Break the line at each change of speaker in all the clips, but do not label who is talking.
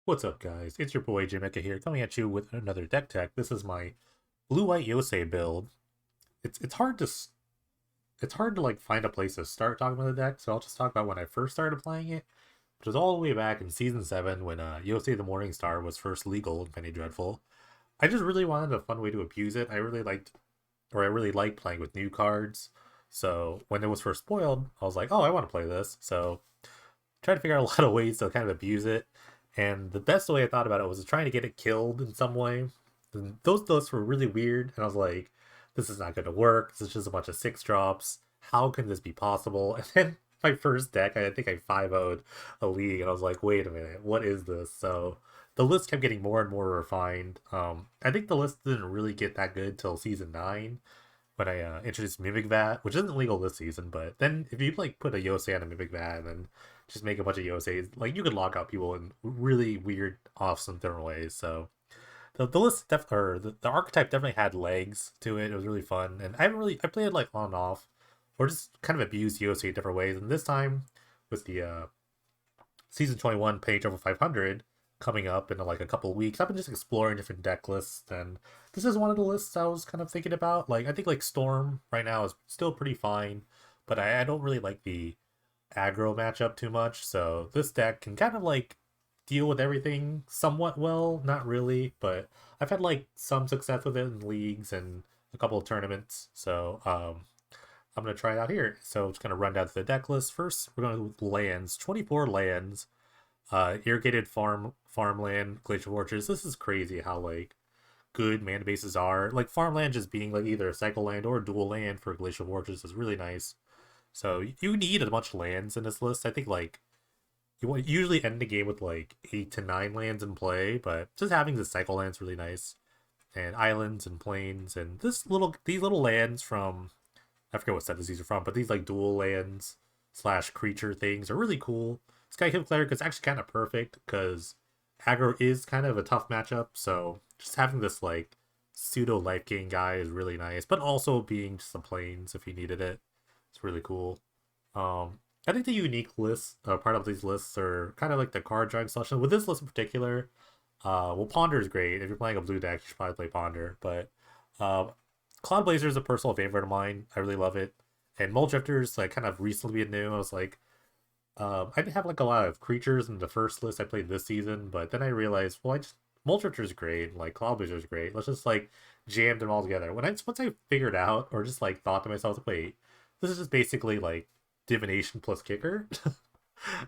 What's up, guys? It's your boy Jamaica here, coming at you with another deck tech. This is my blue-white YOSEI build. It's hard to it's hard to like find a place to start talking about the deck, so I'll just talk about when I first started playing it, which was all the way back in season 7 when YOSEI the Morning Star was first legal in Penny Dreadful. I just really wanted a fun way to abuse it. I really liked playing with new cards. So when it was first spoiled, I was like, oh, I want to play this. So tried to figure out a lot of ways to kind of abuse it. And the best way I thought about it was trying to get it killed in some way. And those lists were really weird, and I was like, this is not going to work. This is just a bunch of 6 drops. How can this be possible? And then my first deck, I think I 5-0'd a league, and I was like, wait a minute, what is this? So the list kept getting more and more refined. I think the list didn't really get that good till season 9 when I introduced Mimic Vat, which isn't legal this season, but then if you like put a Yosei on a Mimic Vat and then just make a bunch of Yoseis, like you could lock out people in really weird, awesome different ways. So the list or the archetype definitely had legs to it. It was really fun, and I played it like on and off, or just kind of abused Yosei in different ways. And this time with the season 21 page over 500 coming up in like a couple of weeks, I've been just exploring different deck lists, and this is one of the lists I was kind of thinking about. Like I think like Storm right now is still pretty fine, but I don't really like the aggro matchup too much. So this deck can kind of like deal with everything somewhat well, not really, but I've had like some success with it in leagues and a couple of tournaments. So I'm gonna try it out here. So just gonna run down to the deck list. First, we're going with lands, 24 lands, irrigated farmland, glacial fortress. This is crazy how like good mana bases are. Like farmland just being like either a cycle land or a dual land for glacial fortress is really nice. So you need a bunch of lands in this list. I think like usually end the game with like 8 to 9 lands in play, but just having the cycle lands really nice. And islands and plains and these little lands from I forget what set these are from, but these like dual lands slash creature things are really cool. Skyclip Cleric is actually kind of perfect because aggro is kind of a tough matchup. So just having this like pseudo life gain guy is really nice, but also being just the plains if you needed it. It's really cool. I think the unique lists, part of these lists, are kind of like the card drawing selection. With this list in particular, well, Ponder is great. If you're playing a blue deck, you should probably play Ponder. But uh, Cloud Blazer is a personal favorite of mine. I really love it. And Mole Drifters, like, kind of recently been new. I was like, I didn't have like a lot of creatures in the first list I played this season, but then I realized, well, I just Mole Drifter's great, like Cloud Blazer's great. Let's just like jam them all together. Once I figured out, or just like thought to myself, wait, this is just basically like divination plus kicker.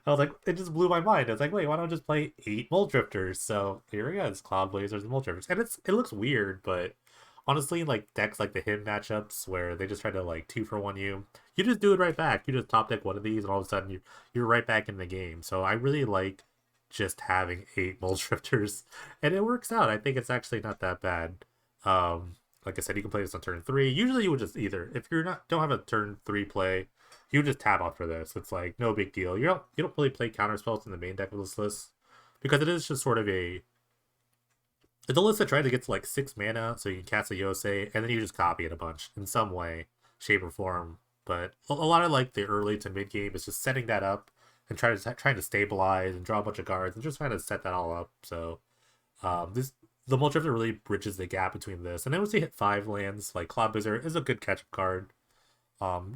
I was like, it just blew my mind. I was like, wait, why don't I just play 8 Mole Drifters? So here we go, it's Cloud Blazers and Mole Drifters, and it looks weird, but honestly, like decks like the him matchups where they just try to like 2-for-1 you, you just do it right back. You just top deck one of these, and all of a sudden you're right back in the game. So I really like just having 8 Mole Drifters, and it works out. I think it's actually not that bad. Like I said, you can play this on turn 3. Usually, you would just either if you're not don't have a turn 3 play, you just tap out for this. It's like no big deal. You don't really play counter spells in the main deck of this list because it is just sort of it's a list that tried to get to like 6 mana, so you can cast a Yosei, and then you just copy it a bunch in some way, shape, or form. But a lot of like the early to mid game is just setting that up and trying to stabilize and draw a bunch of cards and just trying to set that all up. So this the Multi really bridges the gap between this, and then once you hit 5 lands, like Cloud Blizzard is a good catch-up card.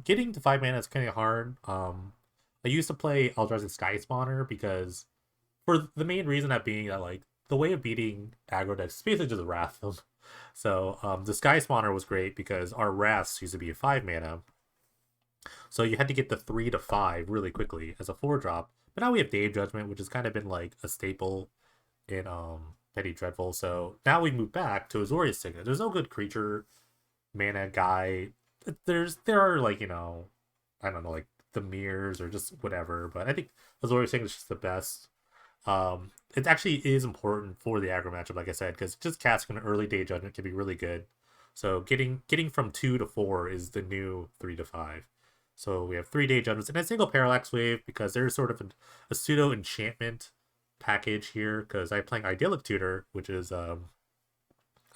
Getting to 5 mana is kind of hard. I used to play Eldrazi Sky Spawner because for the main reason that being that like the way of beating aggro decks is basically just wrath them. So the Sky Spawner was great because our wraths used to be a 5 mana, so you had to get the 3 to 5 really quickly as a 4 drop. But now we have Dave Judgment, which has kind of been like a staple in Petty Dreadful. So now we move back to Azorius Signet. There's no good creature mana guy. There are like I don't know like the mirrors or just whatever, but I think Azorius Signet is just the best. It actually is important for the aggro matchup, like I said, because just casting an early day judgment can be really good. So getting from 2 to 4 is the new 3 to 5. So we have 3 day judgments and a single parallax wave because there's sort of a pseudo enchantment package here because I'm playing Idyllic Tutor, which is I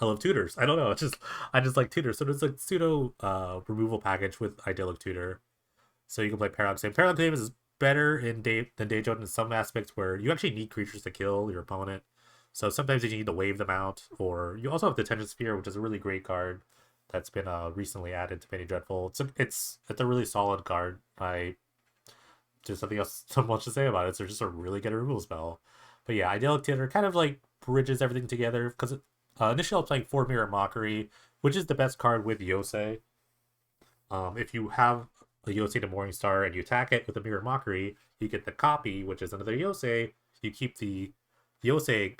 love tutors. I don't know, it's just I just like tutors. So there's like pseudo removal package with Idyllic Tutor. So you can play Parallax Wave. Parallax Wave is better than Daejeon in some aspects where you actually need creatures to kill your opponent. So sometimes you need to wave them out, or you also have the Tension Sphere, which is a really great card that's been recently added to Penny Dreadful. It's a really solid card. I just nothing else so much to say about it. It's just a really good removal spell. But yeah, Idyllic Theater kind of like bridges everything together because initially I was playing 4 Mirror Mockery, which is the best card with Yosei. If you have a Yosei to Morningstar and you attack it with a Mirror Mockery, you get the copy, which is another Yosei. You keep the Yosei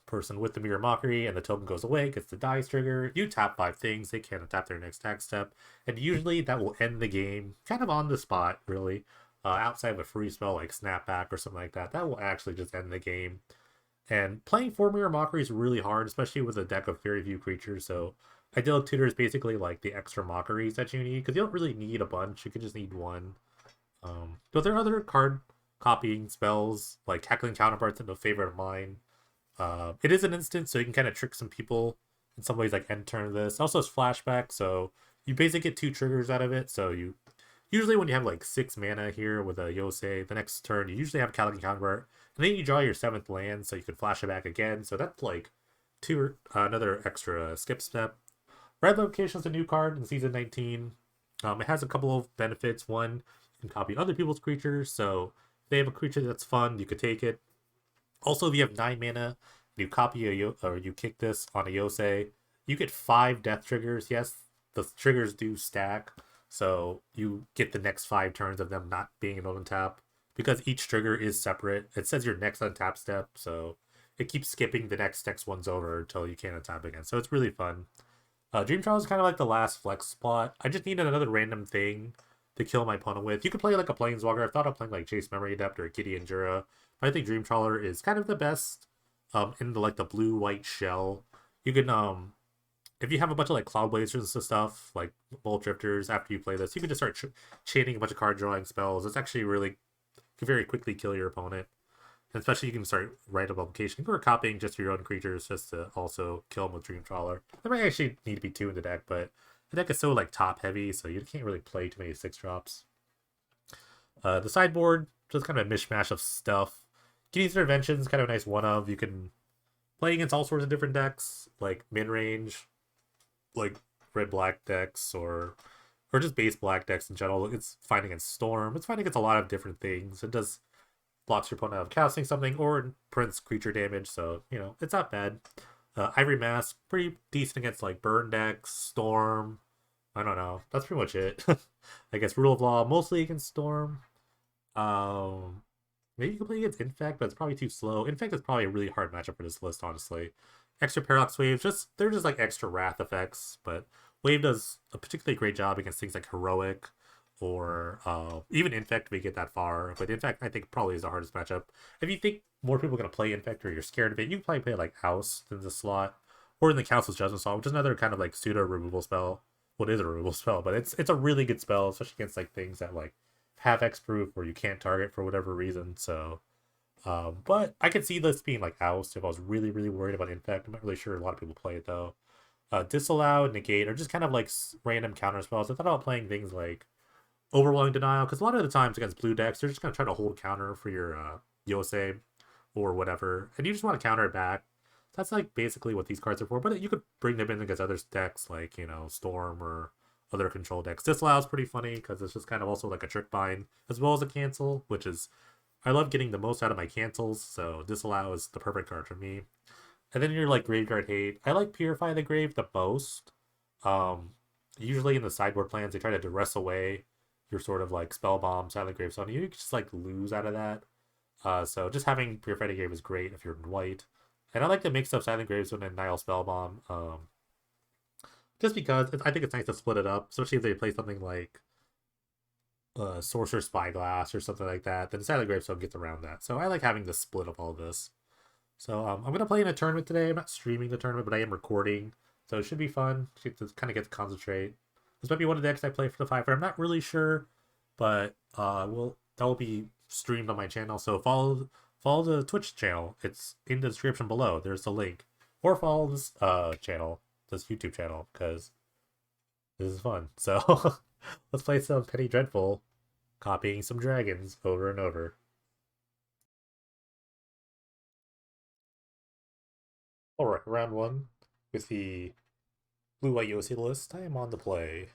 person with the Mirror Mockery, and the token goes away, gets the dice trigger. You tap 5 things, they can't tap their next attack step, and usually that will end the game kind of on the spot, really. Outside of a free spell like Snapback or something like that, that will actually just end the game. And playing 4 Mirror Mockery is really hard, especially with a deck of very few creatures, so Idyllic Tutor is basically like the extra mockeries that you need, because you don't really need a bunch, you can just need one. But there are other card copying spells, like Cackling Counterparts, a favorite of mine. It is an instant, so you can kind of trick some people in some ways, like end turn this. Also, it's flashback, so you basically get 2 triggers out of it. So you usually when you have like 6 mana here with a Yosei, the next turn you usually have a Cackling Counterpart, and then you draw your 7th land, so you can flash it back again. So that's like another extra skip step. Red Location is a new card in Season 19. It has a couple of benefits. One, you can copy other people's creatures, so if they have a creature that's fun, you could take it. Also, if you have 9 mana, you copy or you kick this on a Yosei, you get 5 death triggers. Yes, the triggers do stack, so you get the next 5 turns of them not being an on tap, because each trigger is separate. It says your next untap step, so it keeps skipping the next one's over until you can't untap again. So it's really fun. Dream Trial is kind of like the last flex spot. I just needed another random thing to kill my opponent with. You could play like a Planeswalker. I thought of playing like Chase Memory Adept or a Kitty and Jura, but I think Dream Trawler is kind of the best in the like the blue-white shell. You can if you have a bunch of like Cloud Blazers and stuff, like Bolt Drifters, after you play this, you can just start chaining a bunch of card drawing spells. It's actually really can very quickly kill your opponent. And especially you can start right above location or copying just your own creatures just to also kill them with Dream Trawler. There might actually need to be 2 in the deck, but the deck is so like top heavy, so you can't really play too many 6-drops. The sideboard, just kind of a mishmash of stuff. Kitty's Intervention is kind of a nice one of. You can play against all sorts of different decks, like mid-range, like red-black decks, or just base black decks in general. It's fine against Storm. It's fine against a lot of different things. It does blocks your opponent out of casting something, or prints creature damage, so, you know, it's not bad. Ivory Mask, pretty decent against, like, burn decks, Storm, I don't know, that's pretty much it. I guess Rule of Law, mostly against Storm. Maybe you can play against Infect, but it's probably too slow. Infect is probably a really hard matchup for this list, honestly. Extra Parallax Waves, they're just, like, extra Wrath effects, but Wave does a particularly great job against things like Heroic, or even Infect if we get that far. But Infect, I think, probably is the hardest matchup. If you think more people are going to play Infect or you're scared of it, you can probably play like House in the slot, or in the Council's Judgment Slot, which is another kind of like pseudo removal spell. Well, it is a removal spell, but it's a really good spell, especially against like things that like have X-proof or you can't target for whatever reason. So, but I could see this being like House if I was really, really worried about Infect. I'm not really sure a lot of people play it though. Disallow, Negate, or just kind of like random counter spells. I thought about playing things like Overwhelming Denial, because a lot of the times against blue decks, they're just going to try to hold counter for your Yosei or whatever, and you just want to counter it back. That's like basically what these cards are for, but you could bring them in against other decks like, you know, Storm or other control decks. Disallow is pretty funny because it's just kind of also like a trick bind as well as a cancel, which is, I love getting the most out of my cancels, so Disallow is the perfect card for me. And then you're like Graveyard Hate. I like Purify the Grave the most. Usually in the sideboard plans, they try to duress away your sort of like Spell Bomb, Silent Gravestone. You just like lose out of that. So just having Purify the Grave is great if you're in white. And I like the mix of Silent Gravestone and Nile Spellbomb. Just because I think it's nice to split it up, especially if they play something like Sorcerer Spyglass or something like that. Then Silent Gravestone gets around that. So I like having the split of all this. So I'm going to play in a tournament today. I'm not streaming the tournament, but I am recording. So it should be fun to kind of get to concentrate. This might be one of the decks I play for the 5. I'm not really sure, but that will be streamed on my channel. So follow the Twitch channel. It's in the description below. There's the link. Or follow this channel, this YouTube channel, because this is fun. So let's play some Penny Dreadful. Copying some dragons over and over. Alright, round one. With the blue-white YOSEI list, I am on the play.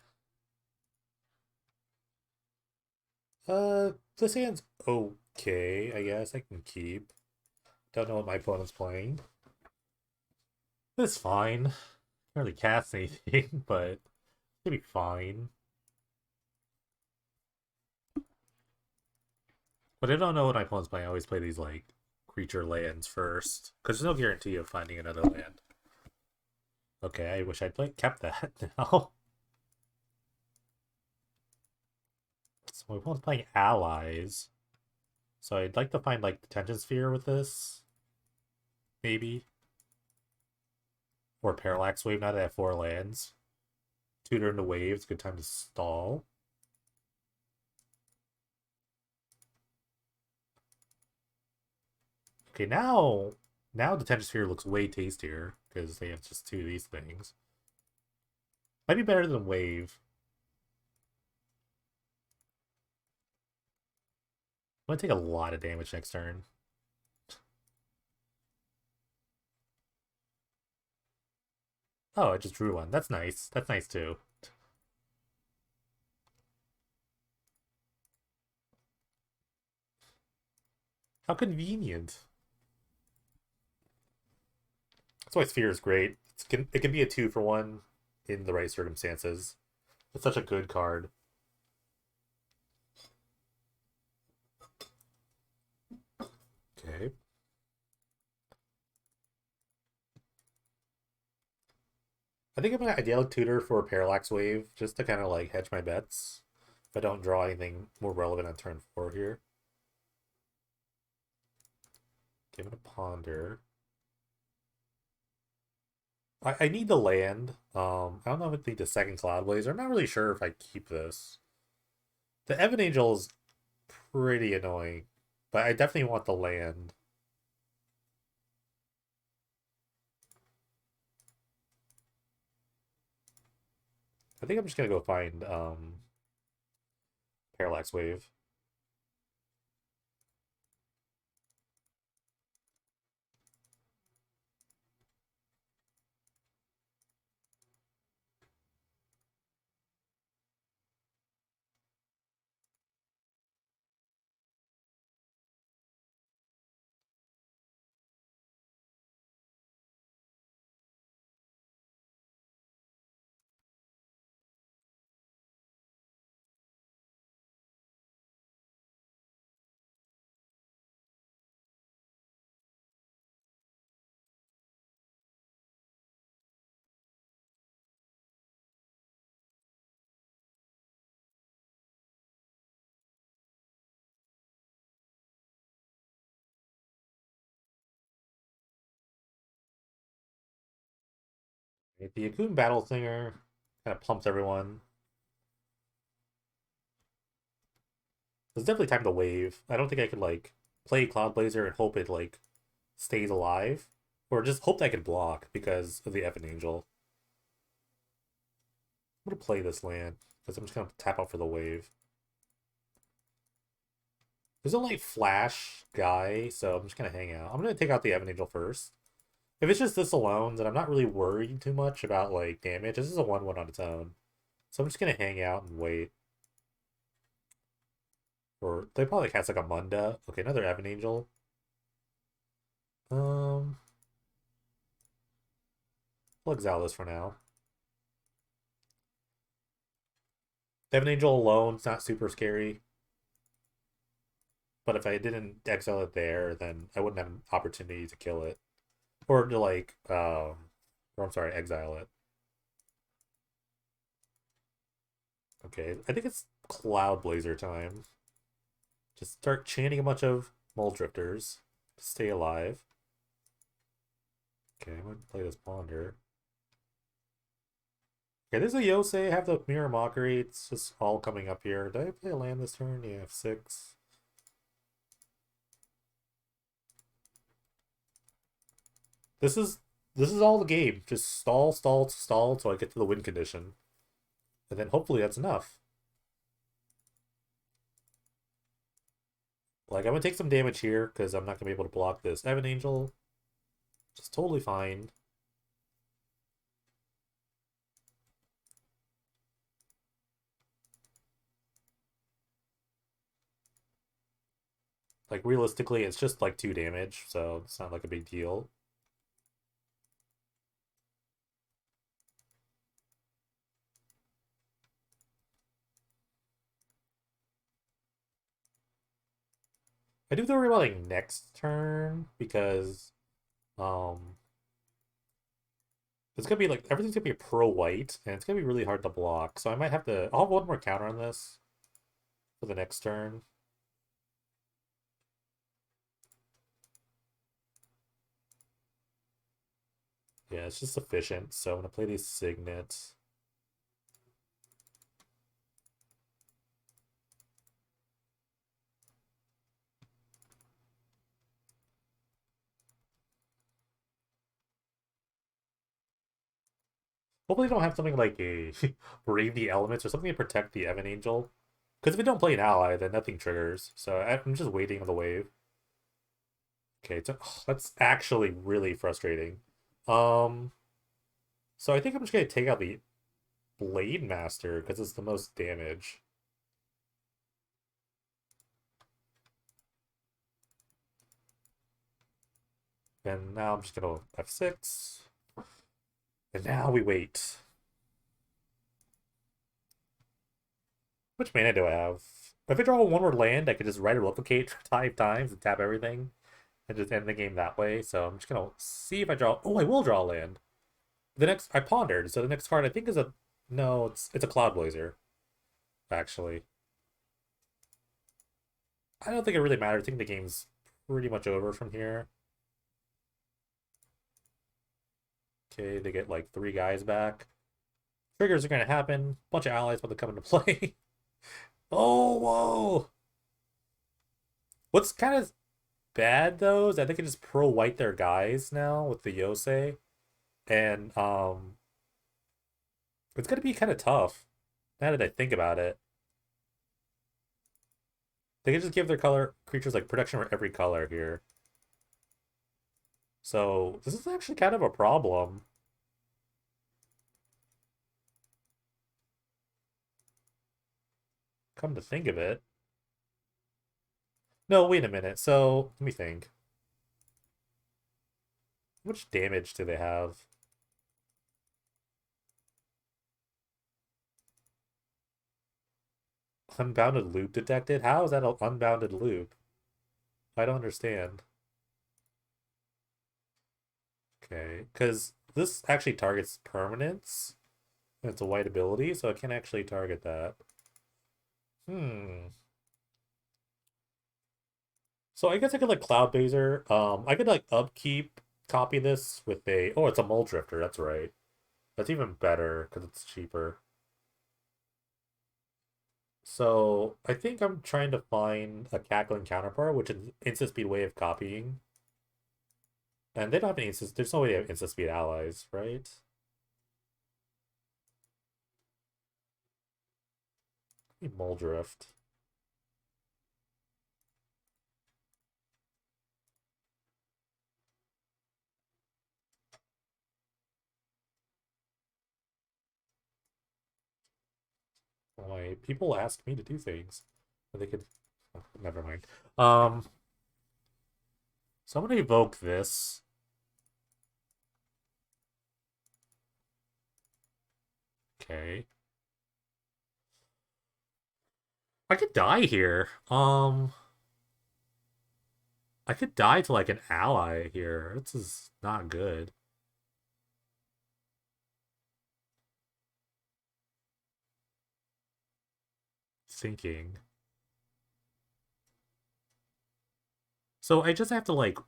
This hand's okay, I guess. I can keep. Don't know what my opponent's playing. It's fine. Can't really cast anything, but it'll be fine. But I don't know what my opponent's playing. I always play these, like, creature lands first. Because there's no guarantee of finding another land. Okay, I wish I'd kept that now. So my opponent's playing allies. So I'd like to find, like, the Tension Sphere with this. Maybe. Or Parallax Wave now that I have 4 lands. Tutor into waves, good time to stall. Okay, now the Tension Sphere looks way tastier, because they have just 2 of these things. Might be better than Wave. I'm gonna take a lot of damage next turn. Oh, I just drew one. That's nice. That's nice too. How convenient. That's why Sphere is great. It can be a 2-for-1 in the right circumstances. It's such a good card. Okay. I think I'm gonna ideally tutor for a Parallax Wave just to kind of like hedge my bets if I don't draw anything more relevant on turn 4 here. Give it a ponder. I need the land. I don't know if I need the second Cloud Blazer. I'm not really sure if I keep this. The Evan Angel is pretty annoying, but I definitely want the land. I think I'm just gonna go find Parallax Wave. The Akun Battle Singer kind of pumps everyone. It's definitely time to wave. I don't think I could like play Cloud Blazer and hope it like stays alive, or just hope that I can block because of the Evan Angel. I'm gonna play this land because I'm just gonna tap out for the wave. There's only Flash guy, so I'm just gonna hang out. I'm gonna take out the Evan Angel first. If it's just this alone, then I'm not really worried too much about like damage. This is a 1/1 on its own, so I'm just gonna hang out and wait. Or they probably cast like a Munda. Okay, another Evan Angel. Um, I'll exile this for now. Evan Angel alone is not super scary. But if I didn't exile it there, then I wouldn't have an opportunity to kill it. Or to like, or I'm sorry, exile it. Okay, I think it's Cloud Blazer time. Just start chanting a bunch of Mole Drifters to stay alive. Okay, I'm gonna play this Ponder. Okay, there's a YOSEI. I have the Mirror Mockery. It's just all coming up here. Did I play a land this turn? Yeah, 6. This is all the game. Just stall, stall, stall until I get to the win condition. And then hopefully that's enough. Like, I'm gonna take some damage here, because I'm not gonna be able to block this Evan Angel. Which is totally fine. Like, realistically, it's just like 2 damage, so it's not like a big deal. I do worry about like next turn because um it's gonna be like everything's gonna be pro white and it's gonna be really hard to block. So I might have to I'll have one more counter on this for the next turn. Yeah, it's just efficient. So I'm gonna play these signets. Hopefully, don't have something like a Brave the Elements or something to protect the Evan Angel. Because if we don't play an ally, then nothing triggers. So I'm just waiting on the wave. Okay, so, that's actually really frustrating. Um, so I think I'm just gonna take out the Blade Master because it's the most damage. And now I'm just gonna F6. And now we wait. Which mana do I have? If I draw one more land, I could just write a replicate 5 times and tap everything and just end the game that way. So I'm just gonna see if I draw. Oh, I will draw a land. The next I pondered. So the next card I think is a no. It's a Cloud Blazer. Actually, I don't think it really matters. I think the game's pretty much over from here. Okay, they get like 3 guys back. Triggers are gonna happen. Bunch of allies about to come into play. Oh, whoa! What's kind of bad though is that they can just pro white their guys now with the Yosei, and it's gonna be kind of tough. Now that I think about it, they can just give their color creatures like protection for every color here. So this is actually kind of a problem. Come to think of it. No, wait a minute. So let me think. How much damage do they have? Unbounded loop detected? How is that an unbounded loop? I don't understand. Okay, because this actually targets permanents. It's a white ability, so it can actually target that. Hmm. So I guess I could like Cloud Baser. I could like upkeep, copy this with a. Oh, it's a Mole Drifter. That's right. That's even better because it's cheaper. So I think I'm trying to find a Cackling counterpart, which is instant speed way of copying. And they don't have any instant. There's no way they have instant speed allies, right? Mole Drift. Why people ask me to do things, but they could. Oh, never mind. So I'm gonna evoke this. Okay. I could die here. I could die to like an ally here. This is not good. Thinking. So I just have to like.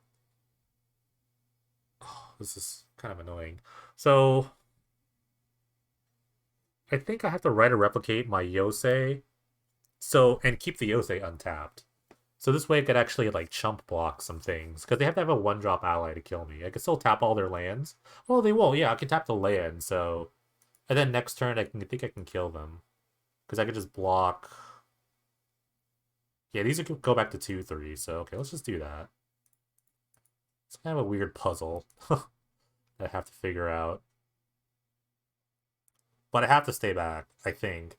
Oh, this is kind of annoying. So I think I have to write a replicate my Yosei. So and keep the Yosei untapped. So this way I could actually like chump block some things. Because they have to have a 1-drop ally to kill me. I can still tap all their lands. Oh, they won't. Yeah, I can tap the land, so and then next turn I think I can kill them. Because I could just block. Yeah, these are go back to 2-3, so okay, let's just do that. It's kind of a weird puzzle that I have to figure out. But I have to stay back, I think.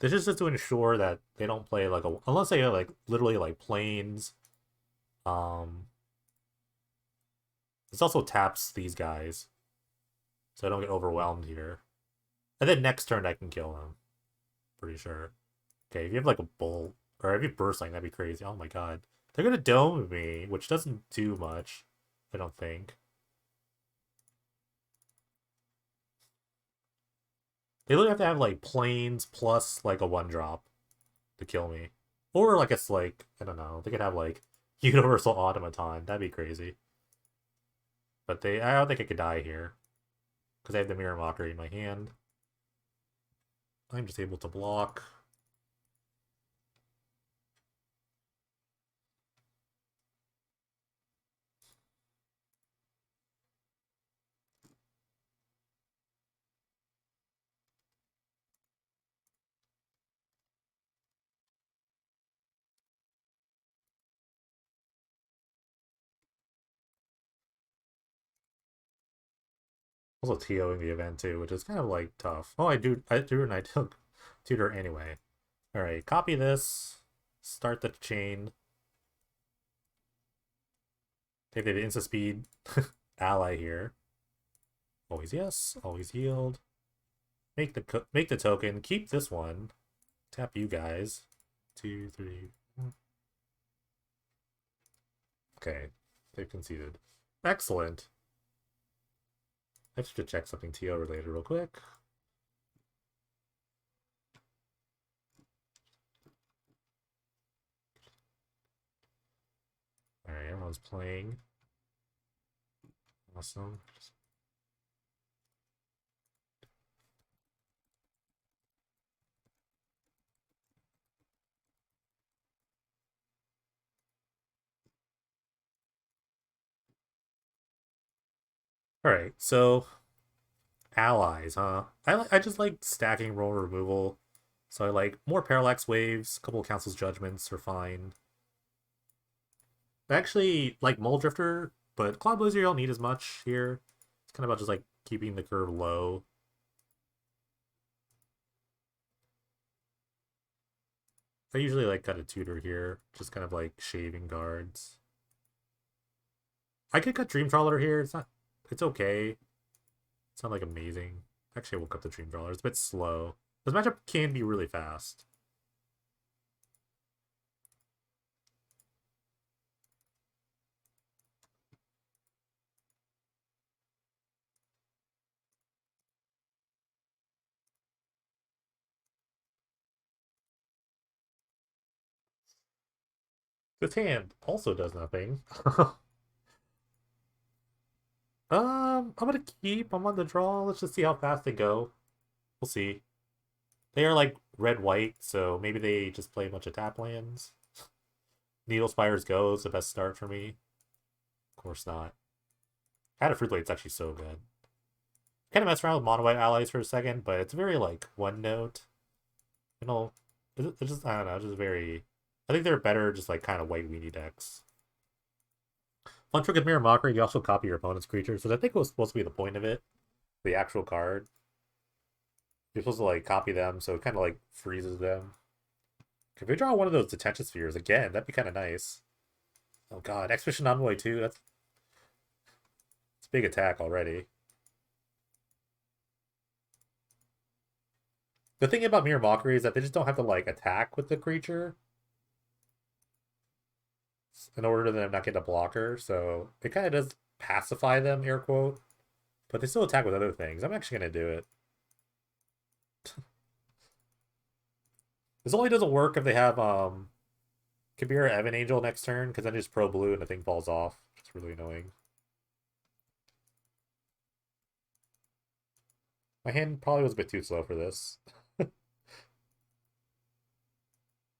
This is just to ensure that they don't play like a unless they are like literally like planes. Um this also taps these guys, so I don't get overwhelmed here. And then next turn I can kill them. Pretty sure. Okay, if you have like a bolt or if you burst like that'd be crazy. Oh my god. They're gonna dome me, which doesn't do much, I don't think. They literally have to have like planes plus like a one drop to kill me. Or like it's like, I don't know, they could have like Universal Automaton. That'd be crazy. But I don't think I could die here. Because I have the Mirror Mockery in my hand. I'm just able to block. Also TOing the event too, which is kind of like tough. Oh, I do, and I took tutor anyway. Alright, copy this. Start the chain. Take the insta speed ally here. Always yes, always yield. Make the token. Keep this one. Tap you guys. 2, 3. Okay, they've conceded. Excellent. I have to check something TO related real quick. Alright, everyone's playing. Awesome. Alright, so allies, huh? I just like stacking roll removal. So I like more parallax waves, a couple of council's judgments are fine. I actually like Mole Drifter, but Cloud Blazer you don't need as much here. It's kind of about just like keeping the curve low. I usually like cut a tutor here, just kind of like shaving guards. I could cut Dream Trawler here. It's okay. It's not like amazing. Actually, I will cut the Dream Trawler. It's a bit slow. This matchup can be really fast. This hand also does nothing. I'm gonna keep. I'm on the draw. Let's just see how fast they go. We'll see. They are like red-white, so maybe they just play a bunch of tap lands. Needle Spires Go is the best start for me. Of course not. Had a Fruit Blade, it's actually so good. Kind of mess around with mono white allies for a second, but it's very like one note. You know, it's just I don't know, just very. I think they're better just like kind of white weenie decks. Fun trick with Mirror Mockery, you also copy your opponent's creatures, which I think was supposed to be the point of it. The actual card. You're supposed to like copy them, so it kind of like freezes them. If we draw one of those detention spheres again, that'd be kind of nice. Oh god, Expedition Envoy too. It's a big attack already. The thing about Mirror Mockery is that they just don't have to like attack with the creature in order to them not get a blocker. So it kind of does pacify them, air quote. But they still attack with other things. I'm actually gonna do it. This only doesn't work if they have Kabira Evan Angel next turn, because then just pro blue and the thing falls off. It's really annoying. My hand probably was a bit too slow for this.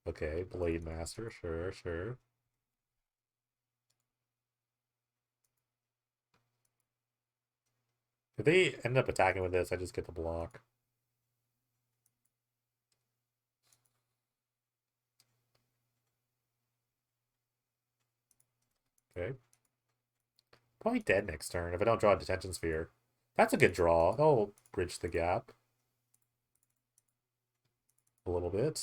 Okay, Blade Master, sure, sure. If they end up attacking with this, I just get the block. Okay. Probably dead next turn if I don't draw a Detention Sphere. That's a good draw. That'll bridge the gap a little bit.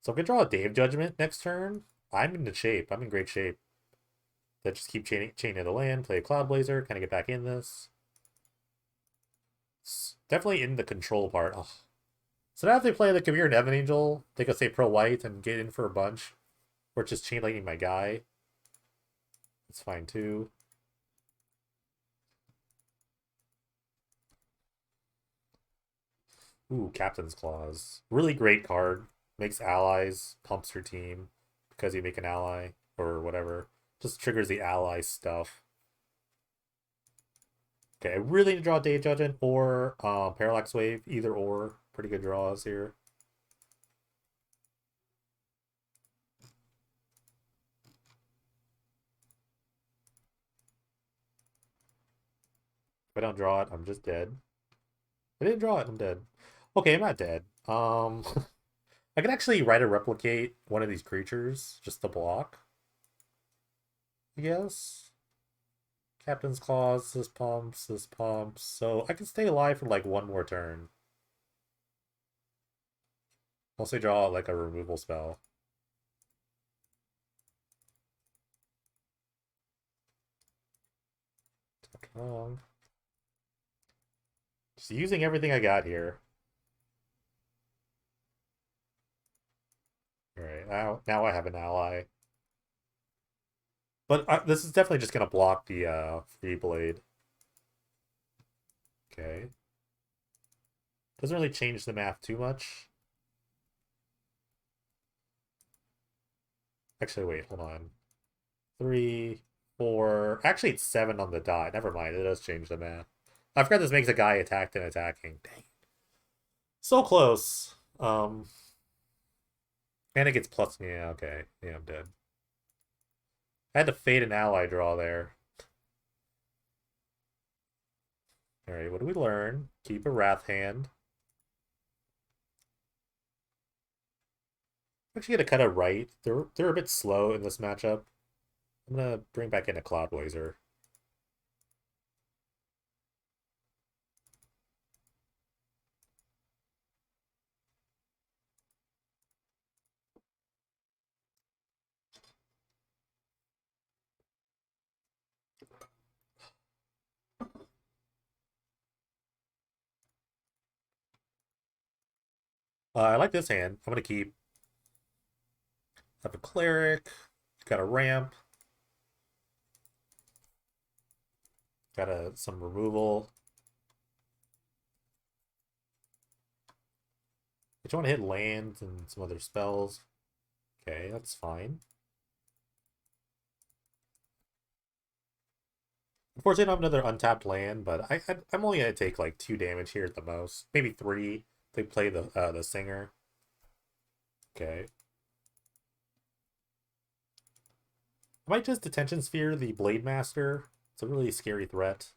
So if I draw a Dave Judgment next turn, I'm in shape. I'm in great shape. That just keep chaining the land, play a Cloud Blazer, kind of get back in this. It's definitely in the control part. Ugh. So now if they play the Kabir and Evan Angel, they could say pro white and get in for a bunch. Or just chain lightning my guy. That's fine too. Ooh, Captain's Clause. Really great card. Makes allies, pumps your team because you make an ally or whatever. Just triggers the ally stuff. Okay, I really need to draw Dave Judgment or Parallax Wave. Either or. Pretty good draws here. If I don't draw it, I'm just dead. I didn't draw it, I'm dead. Okay, I'm not dead. I can actually write a replicate one of these creatures just to block. I guess. Captain's Clause, this pumps, this pumps. So I can stay alive for like one more turn. Also draw like a removal spell. Wrong. Just using everything I got here. Alright, now I have an ally. But this is definitely just going to block the Free Blade. Okay. Doesn't really change the math too much. Actually, wait, hold on. 3, 4... Actually, it's 7 on the dot. Never mind, it does change the math. I forgot this makes a guy attacked and attacking. Dang. So close. And it gets plus... Yeah, okay. Yeah, I'm dead. I had to fade an ally draw there. Alright, what do we learn? Keep a Wrath hand. I'm actually gonna cut a right. They're a bit slow in this matchup. I'm gonna bring back in a Cloud Blazer. I like this hand. I'm gonna keep. Have a Cleric. Got a ramp. Got some removal. I just want to hit lands and some other spells. Okay, that's fine. Unfortunately, I don't have another untapped land, but I'm only gonna take like 2 damage here at the most, maybe 3. They play the singer. Okay. I might just Detention Sphere the Blade Master. It's a really scary threat.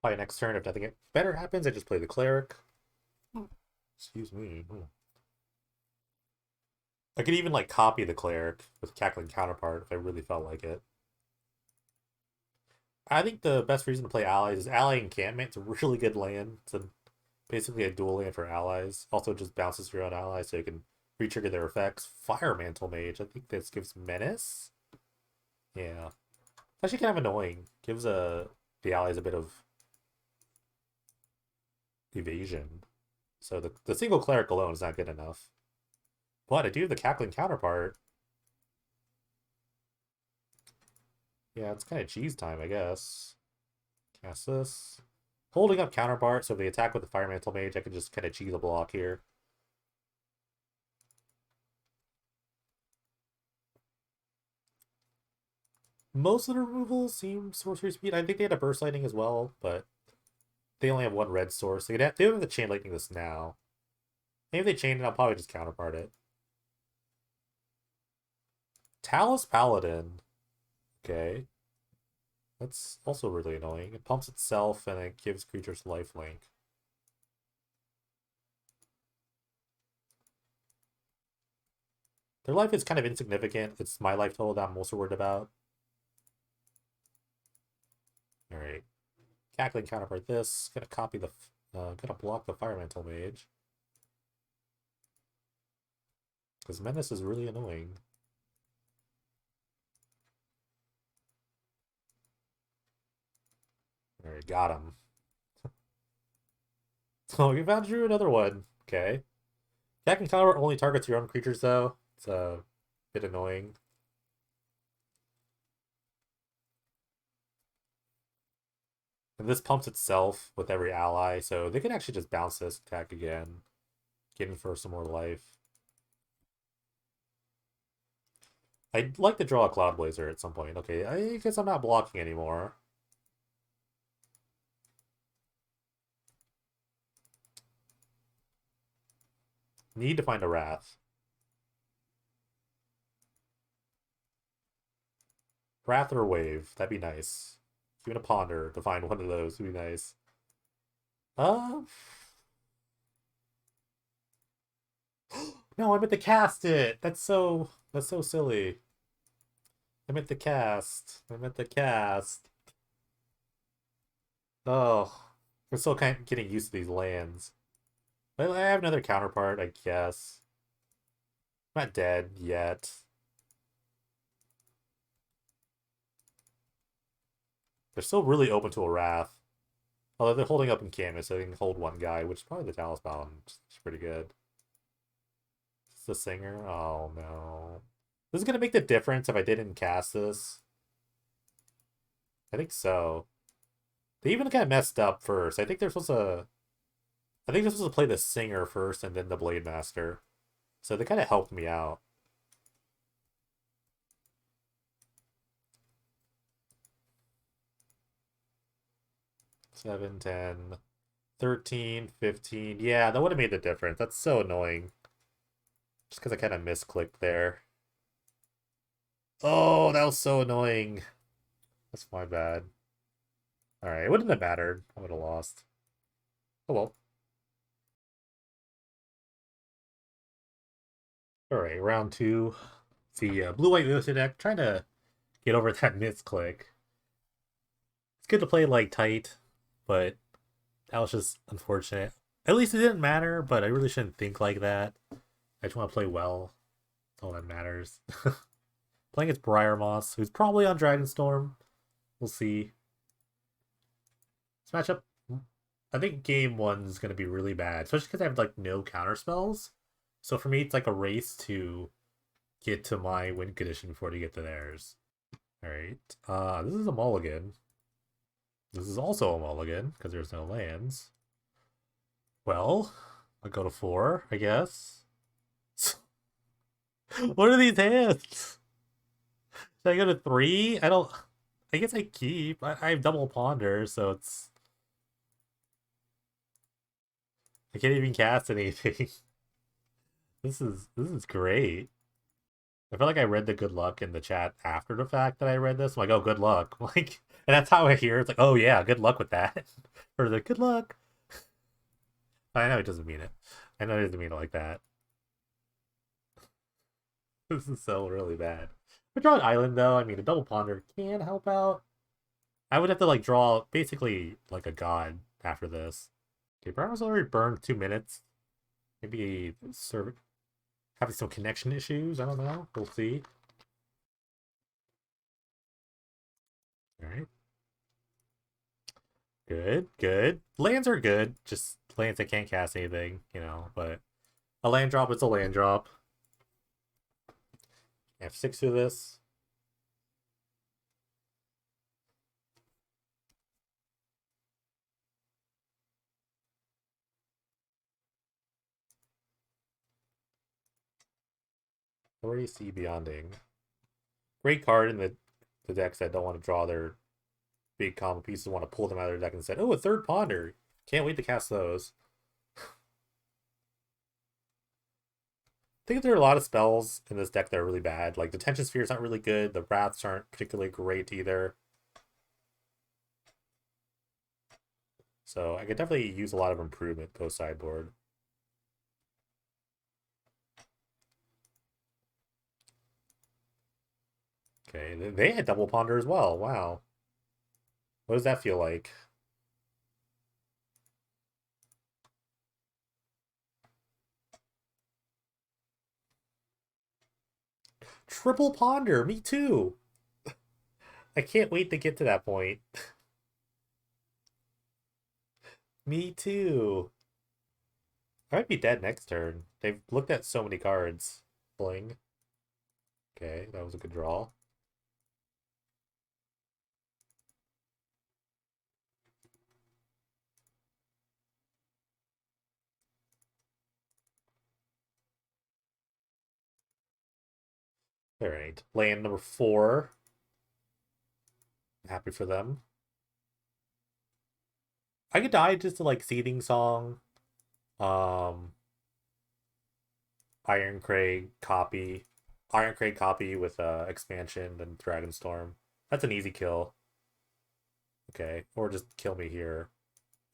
Probably next turn, if nothing better happens, I just play the Cleric. Excuse me. I could even like copy the Cleric with Cackling Counterpart if I really felt like it. I think the best reason to play allies is Ally Encampment. It's a really good land. It's basically a dual land for allies. Also just bounces your own allies so you can re-trigger their effects. Fire Mantle Mage. I think this gives Menace. Yeah. Actually kind of annoying. Gives the allies a bit of evasion. So the single Cleric alone is not good enough. But I do have the Cackling Counterpart. Yeah, it's kind of cheese time, I guess. Cast this. Holding up Counterpart, so if they attack with the Fire Mantle Mage, I can just kind of cheese a block here. Most of the removals seem sorcery speed. I think they had a burst lightning as well, but they only have one red source. They don't have the chain lightning this now. Maybe if they chain it, I'll probably just counterpart it. Talus Paladin. Okay. That's also really annoying. It pumps itself and it gives creatures lifelink. Their life is kind of insignificant. It's my life total that I'm most worried about. Alright. Cackling counterpart this. Gonna copy the... gonna block the Firemantle Mage. Because Menace is really annoying. Alright, got him. So we found Drew another one. Okay. Cackling counterpart only targets your own creatures though. It's a bit annoying. And this pumps itself with every ally, so they can actually just bounce this attack again. Get in for some more life. I'd like to draw a Cloud Blazer at some point. Okay, I guess I'm not blocking anymore. Need to find a Wrath. Wrath or Wave. That'd be nice. Even a Ponder to find one of those would be nice. Uh... No, I meant to cast it! That's so silly. I meant to cast. I meant to cast. Oh. We're still kind of getting used to these lands. But I have another counterpart, I guess. I'm not dead yet. They're still really open to a Wrath. Although they're holding up in Canvas, so they can hold one guy, which is probably the Talus Paladin, which is pretty good. Is this the Singer? Oh, no. This is going to make the difference if I didn't cast this. I think so. They even kind of messed up first. I think they're supposed to... I think they're supposed to play the Singer first and then the Blade Master. So they kind of helped me out. Seven, 10, 13, 15. Yeah, that would have made the difference. That's so annoying. Just because I kind of misclicked there. Oh, that was so annoying. That's my bad. Alright, it wouldn't have mattered. I would have lost. Oh well. Alright, round two. It's the blue-white YOSEI deck. Trying to get over that misclick. It's good to play like tight, but that was just unfortunate. At least it didn't matter, but I really shouldn't think like that. I just want to play well. That's all that matters. Playing against Briar Moss, who's probably on Dragonstorm. We'll see. This matchup, I think game one's going to be really bad, especially because I have like no counter spells. So for me, it's like a race to get to my win condition before to get to theirs. Alright. This is a mulligan. This is also a mulligan, because there's no lands. Well, I'll go to 4, I guess. What are these hands? Should I go to 3? I don't... I guess I keep. I have double Ponder, so it's... I can't even cast anything. This is great. I feel like I read the good luck in the chat after the fact that I read this. I'm like, oh, good luck. Like, and that's how I hear it. It's like, oh yeah, good luck with that. Or the good luck. I know it doesn't mean it. I know it doesn't mean it like that. This is so really bad. If I draw an island though, I mean a double ponder can help out. I would have to like draw basically like a god after this. Okay, Brown's already burned 2 minutes. Maybe serve having some connection issues. I don't know. We'll see. Alright. Good, good. Lands are good. Just lands that can't cast anything, you know, but a land drop is a land drop. I have 6 of this. Already see Beyonding. Great card in the the decks that don't want to draw their big combo pieces want to pull them out of their deck and said, oh, a third ponder. Can't wait to cast those. I think there are a lot of spells in this deck that are really bad. Like the Tension Sphere's not really good. The Wraths aren't particularly great either. So I could definitely use a lot of improvement post sideboard. Okay, they had double ponder as well. Wow. What does that feel like? Triple ponder, me too. I can't wait to get to that point. Me too. I might be dead next turn. They've looked at so many cards. Bling. Okay, that was a good draw. Alright. Land number 4. Happy for them. I could die just to like Seething Song. Iron Crag copy. Iron Crag copy with expansion and Dragonstorm. That's an easy kill. Okay. Or just kill me here.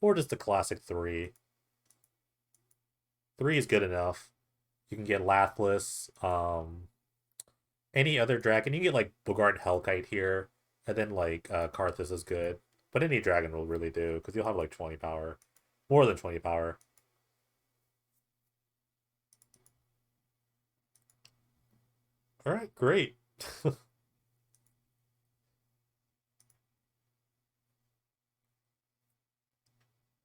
Or just the classic 3. 3 is good enough. You can get Lathless. Any other dragon. You can get like Bogart Hellkite here. And then like Karthus is good. But any dragon will really do, because you'll have like 20 power. More than 20 power. Alright, great. I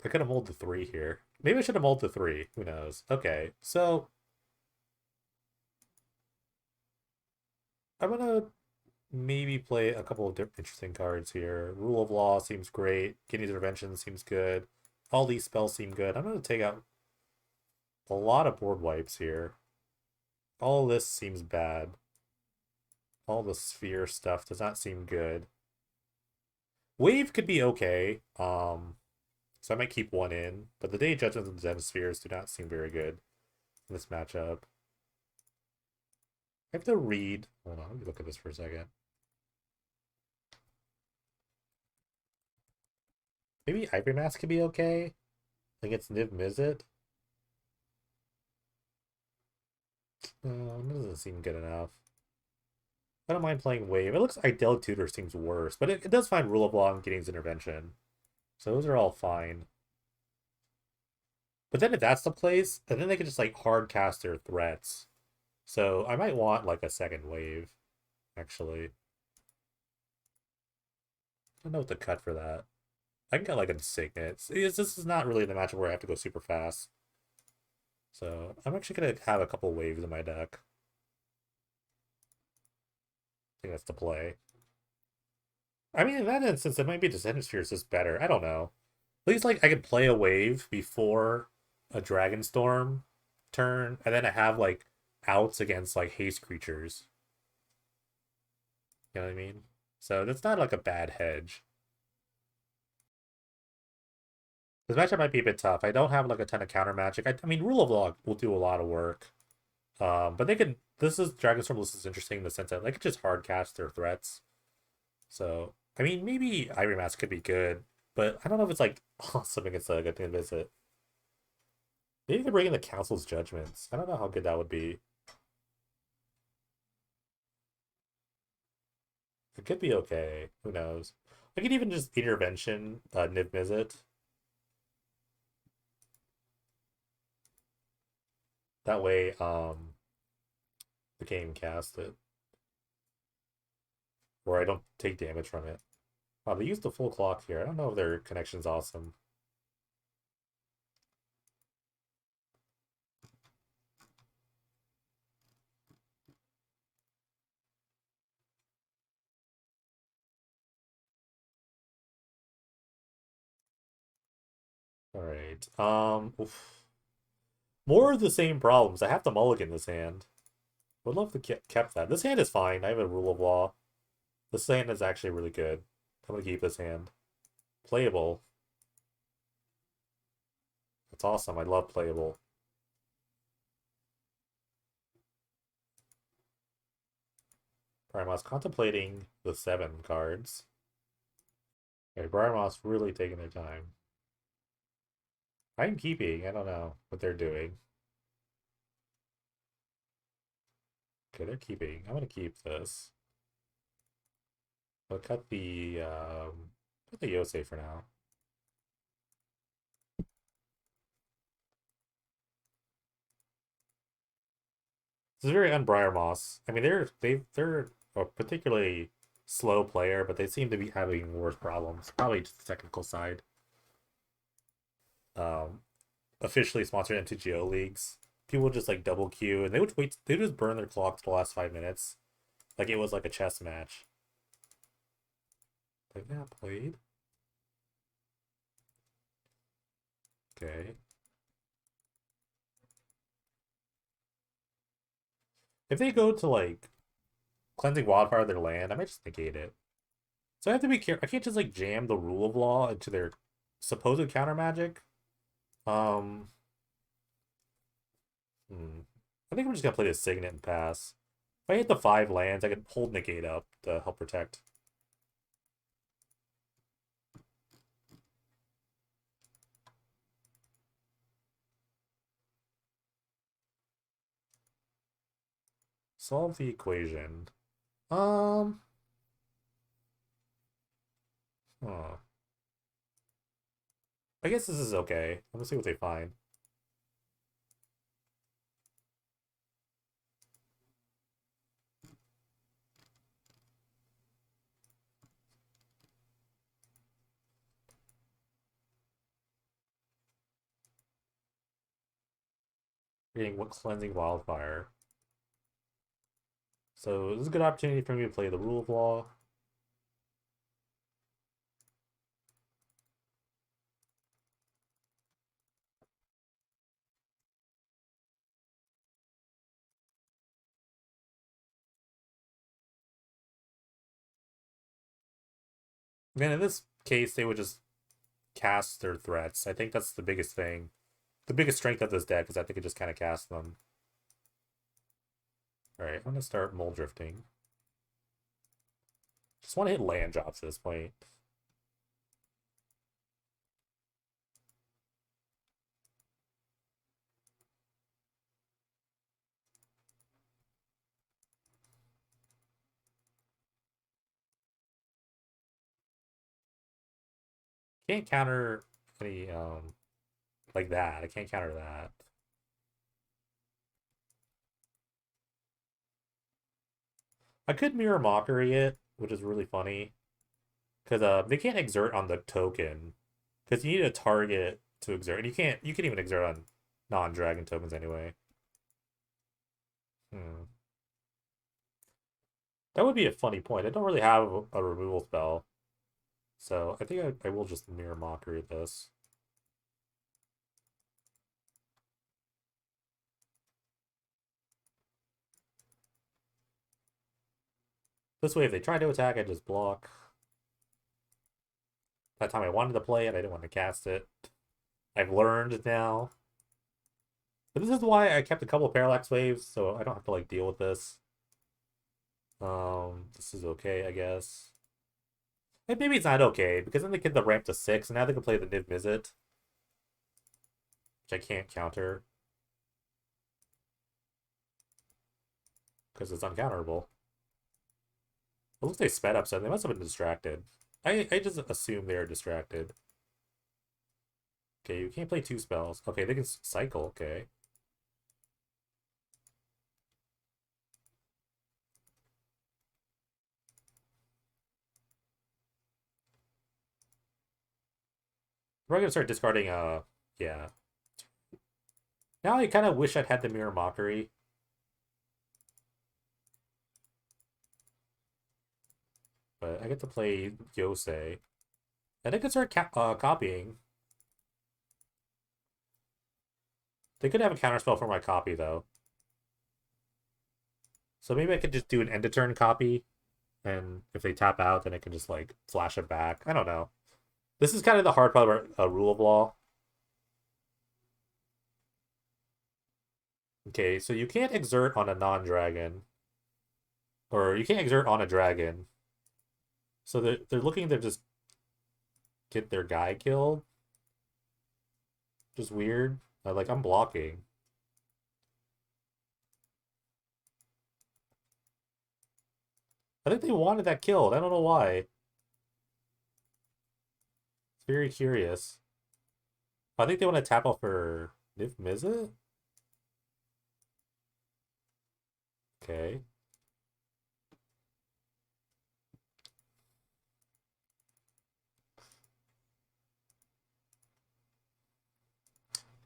could have mulled the 3 here. Maybe I should have mulled the 3. Who knows? Okay, so I'm gonna maybe play a couple of interesting cards here. Rule of Law seems great. Guinea's Intervention seems good. All these spells seem good. I'm gonna take out a lot of board wipes here. All this seems bad. All the sphere stuff does not seem good. Wave could be okay. So I might keep one in, but the Day Judgments and Zen Spheres do not seem very good in this matchup. I have to read. Hold on, let me look at this for a second. Maybe Ivory Mask could be okay against Niv Mizzet. No, it doesn't seem good enough. I don't mind playing Wave. It looks like Idyllic Tutor seems worse, but it does find Rule of Law and Guinea's Intervention. So those are all fine. But then if that's the place, and then they can just like hard cast their threats. So I might want like a second wave, actually. I don't know what to cut for that. I can get like a Signet. This is not really the matchup where I have to go super fast. So I'm actually going to have a couple waves in my deck. I think that's the play. I mean, in that instance, it might be Descendant Sphere is just better. I don't know. At least like I can play a wave before a Dragonstorm turn, and then I have like outs against like haste creatures. You know what I mean? So that's not like a bad hedge. This matchup might be a bit tough. I don't have like a ton of counter magic. I mean, Rule of Law will do a lot of work. But they can. This is Dragonstorm. This is interesting in the sense that they could just hard cast their threats. So I mean, maybe Ivory Mask could be good, but I don't know if it's like awesome against a good thing to visit. Maybe they bring in the Council's Judgments. I don't know how good that would be. It could be okay. Who knows? I could even just Intervention, Niv Mizzet. That way, the game cast it. Or I don't take damage from it. Wow, they used the full clock here. I don't know if their connection's awesome. Alright. Oof. More of the same problems. I have to mulligan this hand. Would love to kept that. This hand is fine. I have a Rule of Law. This hand is actually really good. I'm gonna keep this hand. Playable. That's awesome. I love playable. Alright, I was contemplating the 7 cards. Okay, Brian Moss really taking their time. I'm keeping. I don't know what they're doing. Okay, they're keeping. I'm gonna keep this. I'll cut the Yosei for now. This is very un-Briar Moss. I mean, they're a particularly slow player, but they seem to be having worse problems. Probably just the technical side. Um, Officially sponsored MTGO leagues. People just like double queue, and they would wait. They would just burn their clock to the last 5 minutes, like it was like a chess match. Like that played. Okay. If they go to like cleansing wildfire their land, I might just negate it. So I have to be careful. I can't just like jam the rule of law into their supposed counter magic. Um, I think I'm just gonna play the Signet and pass. If I hit the 5 lands, I can hold negate up to help protect. Solve the equation. Um. Huh. I guess this is okay. Let me see what they find. Getting what cleansing wildfire. So this is a good opportunity for me to play the rule of law. Again, in this case, they would just cast their threats. I think that's the biggest thing. The biggest strength of this deck is I think it just kind of casts them. Alright, I'm gonna start Mole Drifting. Just want to hit land drops at this point. Can't counter any like that. I can't counter that. I could Mirror Mockery it, which is really funny. Because they can't exert on the token. Because you need a target to exert. And you can even exert on non-dragon tokens anyway. That would be a funny point. I don't really have a removal spell. So I think I will just Mirror Mockery this. This way, if they try to attack, I just block. That time I wanted to play it, I didn't want to cast it. I've learned now. But this is why I kept a couple of Parallax Waves, so I don't have to like deal with this. This is okay, I guess. And maybe it's not okay, because then they get the ramp to 6, and now they can play the Niv Mizzet. Which I can't counter. Because it's uncounterable. It looks like they sped up, so they must have been distracted. I just assume they are distracted. Okay, you can't play 2 spells. Okay, they can cycle, okay. We're gonna start discarding, yeah. Now I kind of wish I'd had the Mirror Mockery. But I get to play Yosei. And I could start copying. They could have a counterspell for my copy, though. So maybe I could just do an end-of-turn copy. And if they tap out, then it can just like flash it back. I don't know. This is kind of the hard part about a rule of law. Okay, so you can't exert on a non-dragon, or you can't exert on a dragon. So they're looking to just get their guy killed. Just weird. Like I'm blocking. I think they wanted that killed. I don't know why. It's very curious. I think they want to tap out for Niv Mizzet? Okay.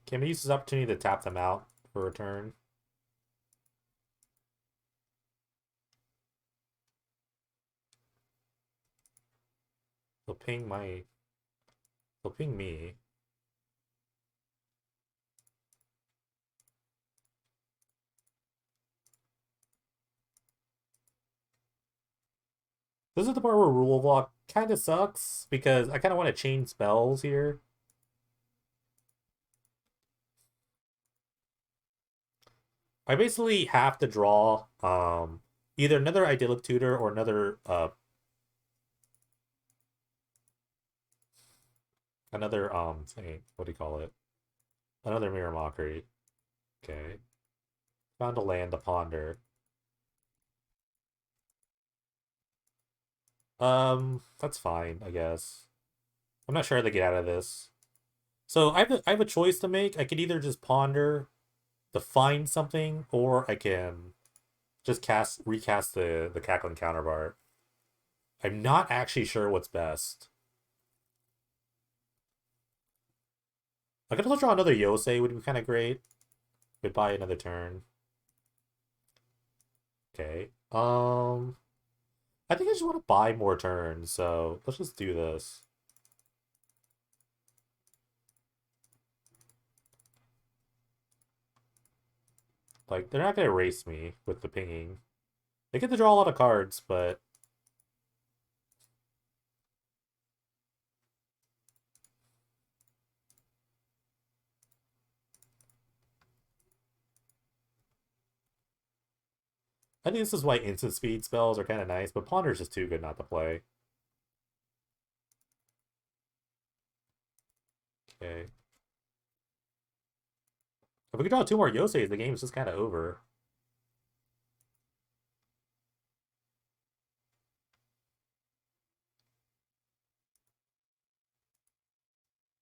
Can we use this opportunity to tap them out for a turn? They'll ping my... They'll ping me. This is the part where rule of law kind of sucks, because I kind of want to chain spells here. I basically have to draw either another idyllic tutor or another what do you call it? Another mirror mockery. Okay. Found a land to ponder. That's fine, I guess. I'm not sure how to get out of this. So I have a choice to make. I could either just ponder to find something, or I can just recast the cackling counterpart. I'm not actually sure what's best. I could also draw another Yosei, would be kind of great. Would buy another turn. Okay. I think I just want to buy more turns, so let's just do this. Like, they're not going to erase me with the pinging. They get to draw a lot of cards, but... I think this is why instant speed spells are kind of nice, but Ponder's just too good not to play. Okay. If we could draw two more Yoseis, the game is just kind of over.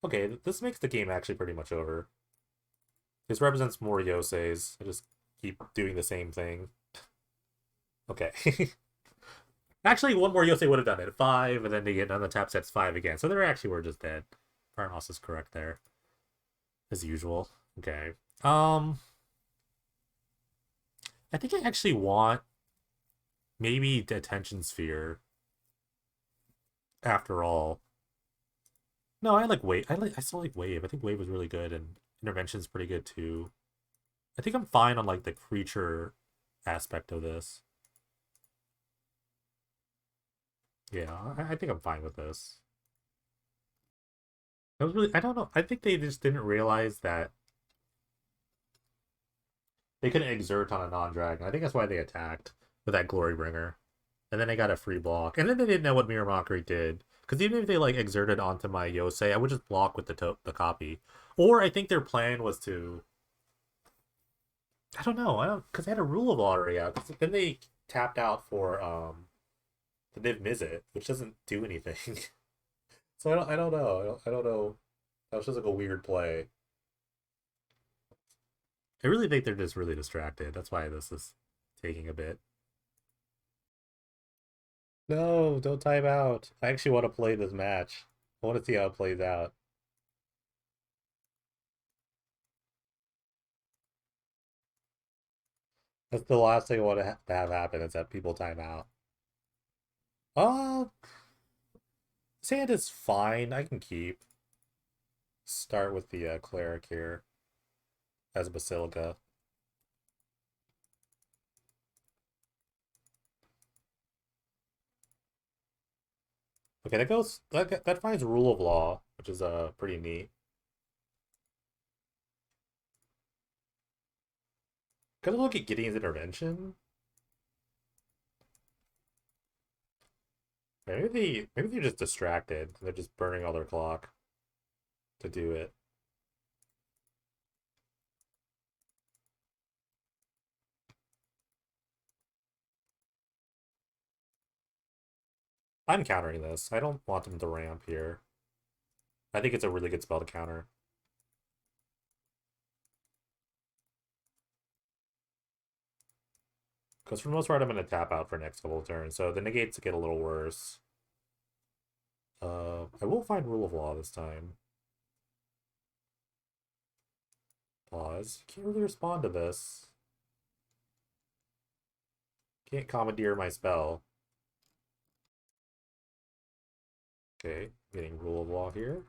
Okay, this makes the game actually pretty much over. This represents more Yoseis. I just keep doing the same thing. Okay. Actually, one more Yosei would have done it. 5, and then they get on the tap sets 5 again. So they actually were just dead. Farnos is correct there. As usual. Okay. I think I actually want maybe Detention Sphere. After all. No, I like Wave. I still like Wave. I think Wave was really good, and Intervention's pretty good too. I think I'm fine on like the creature aspect of this. Yeah, I think I'm fine with this. I don't know. I think they just didn't realize that they couldn't exert on a non-dragon. I think that's why they attacked with that Glorybringer. And then they got a free block. And then they didn't know what Mirror Mockery did. Because even if they like exerted onto my Yosei, I would just block with the copy. Or I think their plan was to... I don't know. I don't... Because they had a rule of law already out. Then they tapped out for the Niv Mizzet, which doesn't do anything. So I don't know. I don't know. That was just like a weird play. I really think they're just really distracted. That's why this is taking a bit. No, don't time out. I actually want to play this match. I want to see how it plays out. That's the last thing I want to have happen is that people time out. Uh, Sand is fine. I can keep. Start with the cleric here as a Basilica. Okay, that finds rule of law, which is pretty neat. Gotta look at Gideon's intervention. Maybe they're just distracted. They're just burning all their clock to do it. I'm countering this. I don't want them to ramp here. I think it's a really good spell to counter. Because for the most part, I'm going to tap out for next couple of turns, so the negates get a little worse. I will find Rule of Law this time. Pause. Can't really respond to this. Can't commandeer my spell. Okay, getting Rule of Law here.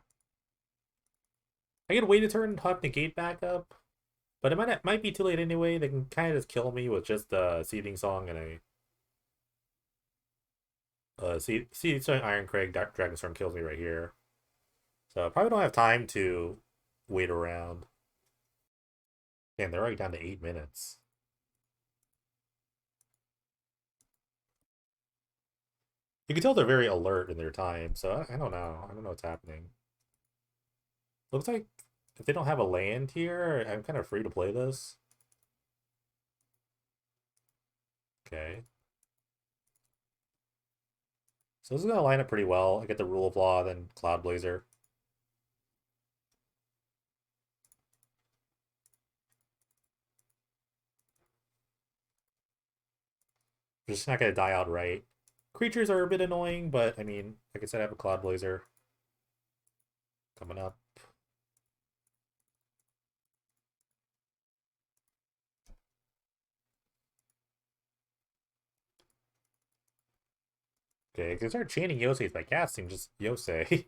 I can wait a turn and have negate back up, but it might be too late anyway. They can kind of just kill me with just a Seething Song and a Seething Song, Iron Crag, Dragonstorm kills me right here. So I probably don't have time to wait around. Man, they're already down to 8 minutes. You can tell they're very alert in their time, so I don't know. I don't know what's happening. Looks like if they don't have a land here, I'm kind of free to play this. Okay. So this is going to line up pretty well. I get the Rule of Law, then Cloud Blazer. They're just not going to die outright. Creatures are a bit annoying, but I mean, like I said, I have a Cloud Blazer coming up. Okay, because start chaining Yoseis by casting just Yosei.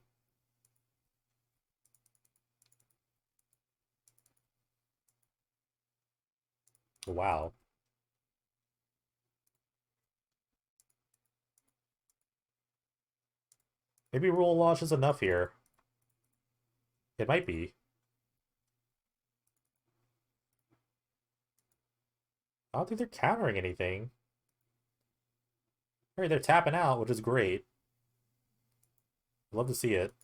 Wow. Maybe Rule of Law is enough here. It might be. I don't think they're countering anything. Alright, they're tapping out, which is great. Love to see it.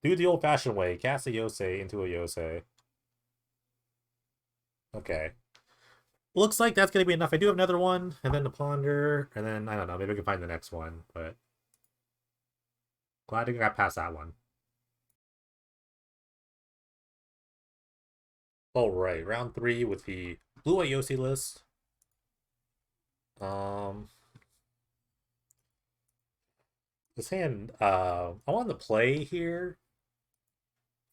Do it the old-fashioned way. Cast a Yosei into a Yosei. Okay. Looks like that's going to be enough. I do have another one, and then the Ponder, and then, I don't know, maybe I can find the next one, but glad I got past that one. Alright, round 3 with the Blue-White Yosei list. This hand, I want to play here.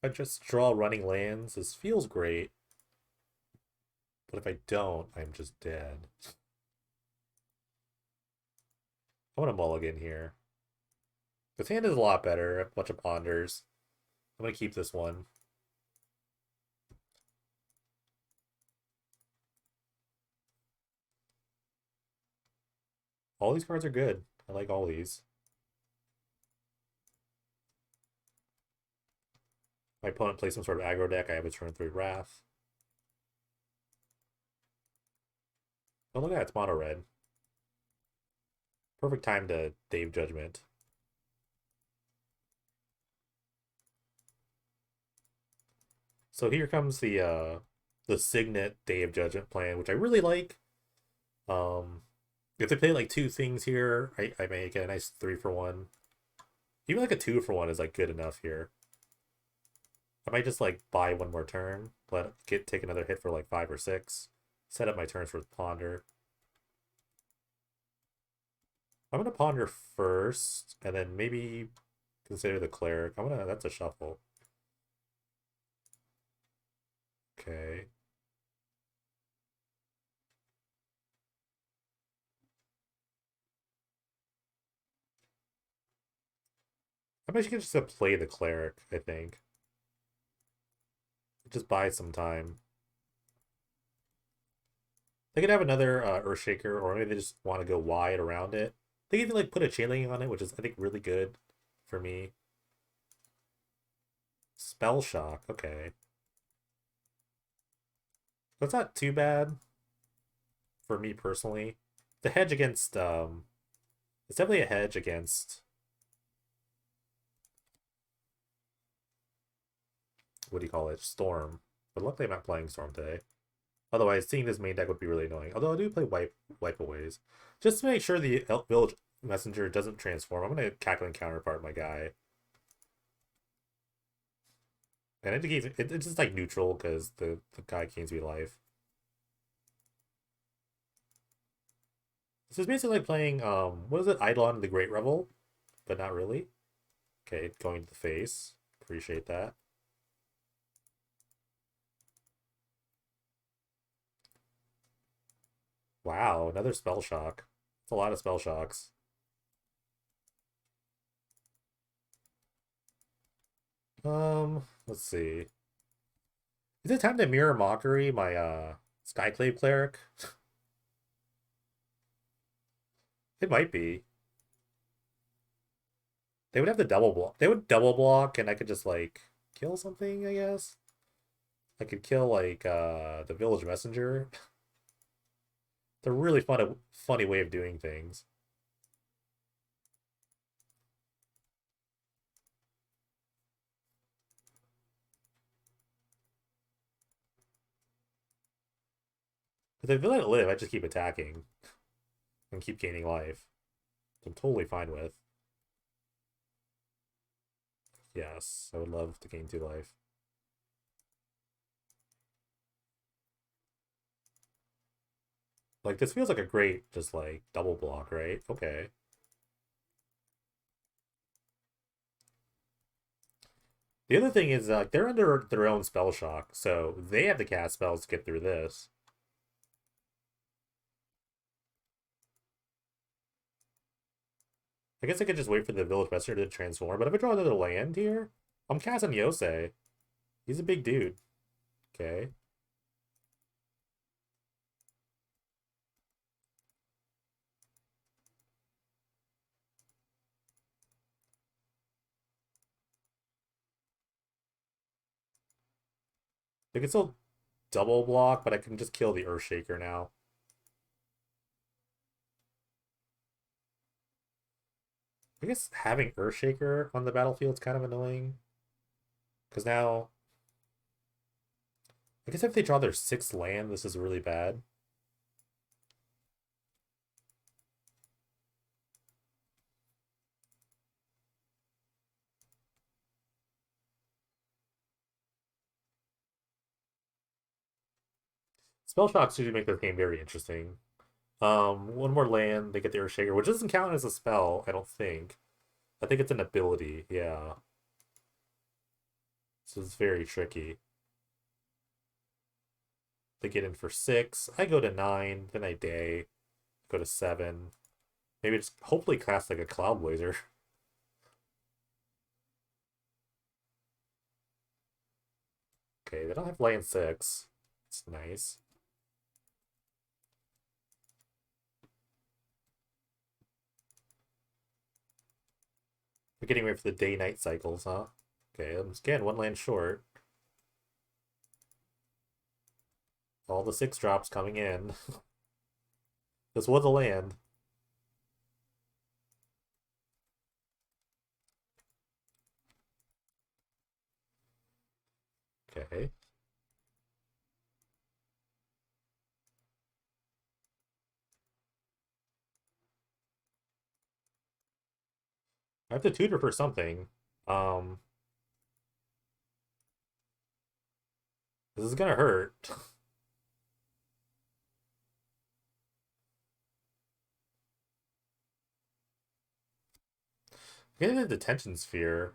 If I just draw running lands, this feels great. But if I don't, I'm just dead. I want to mulligan here. This hand is a lot better. A bunch of ponders. I'm going to keep this one. All these cards are good. I like all these. My opponent plays some sort of aggro deck. I have a turn 3 Wrath. Oh, look at that. It's mono red. Perfect time to Dave Judgment. So here comes the Signet Day of Judgment plan, which I really like. If they play like 2 things here, I may get a nice 3-for-1. Even like a 2-for-1 is like good enough here. I might just like buy 1 more turn, take another hit for like 5 or 6, set up my turns for Ponder. I'm gonna Ponder first, and then maybe consider the Cleric. That's a shuffle. Okay. I'm actually just gonna play the Cleric, I think. Just buy some time. They could have another Earthshaker, or maybe they just want to go wide around it. They can even like put a chain link on it, which is I think really good for me. Spell Shock, okay. That's not too bad for me personally. The hedge against it's definitely a hedge against what do you call it? Storm. But luckily I'm not playing Storm today. Otherwise, seeing this main deck would be really annoying. Although I do play Wipeaways. Just to make sure the Village Messenger doesn't transform, I'm going to Cackling Counterpart my guy. And it's just like neutral because the guy gains me life. This is basically like playing, what is it? Eidolon the Great Revel? But not really. Okay, going to the face. Appreciate that. Wow, another Spell Shock. That's a lot of Spell Shocks. Let's see. Is it time to Mirror Mockery my Skyclave Cleric? It might be. They would have the double block. They would double block and I could just like kill something, I guess. I could kill like the Village Messenger. It's a really funny way of doing things. If they let it live, I just keep attacking and keep gaining life. I'm totally fine with. Yes, I would love to gain 2 life. Like, this feels like a great, just like, double block, right? Okay. The other thing is, they're under their own spell shock, so they have to cast spells to get through this. I guess I could just wait for the Village Messenger to transform, but if I draw another land here, I'm casting YOSEI. He's a big dude. Okay. They can still double block, but I can just kill the Earthshaker now. I guess having Earthshaker on the battlefield is kind of annoying. Because now... I guess if they draw their 6th land, this is really bad. Spell shocks usually make this game very interesting. One more land, they get the Earthshaker, which doesn't count as a spell, I don't think. I think it's an ability, yeah. So it's very tricky. They get in for 6. I go to 9, then I day. Go to 7. Maybe just hopefully cast like a Cloud Blazer. Okay, they don't have land 6. It's nice. We're getting ready for the day-night cycles, huh? Okay, again, 1 land short. All the 6 drops coming in. This was a land. Okay. I have to tutor for something. This is gonna hurt. Getting the detention sphere.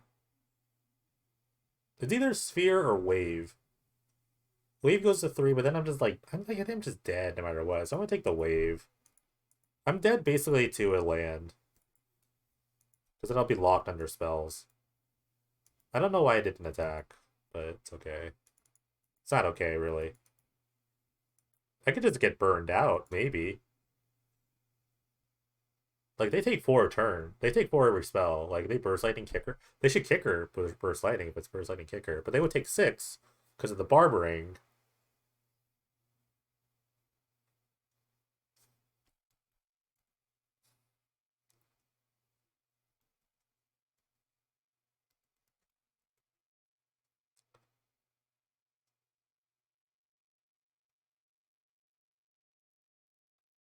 It's either sphere or wave. Wave goes to 3, but then I'm just like, I think I'm just dead no matter what. So I'm gonna take the wave. I'm dead basically to a land. Because then I'll be locked under spells. I don't know why I didn't attack, but it's okay. It's not okay, really. I could just get burned out, maybe. Like, they take 4 a turn. They take 4 every spell. Like, they Burst Lightning Kicker. They should Kicker Burst Lightning if it's Burst Lightning Kicker. But they would take 6 because of the Barbering.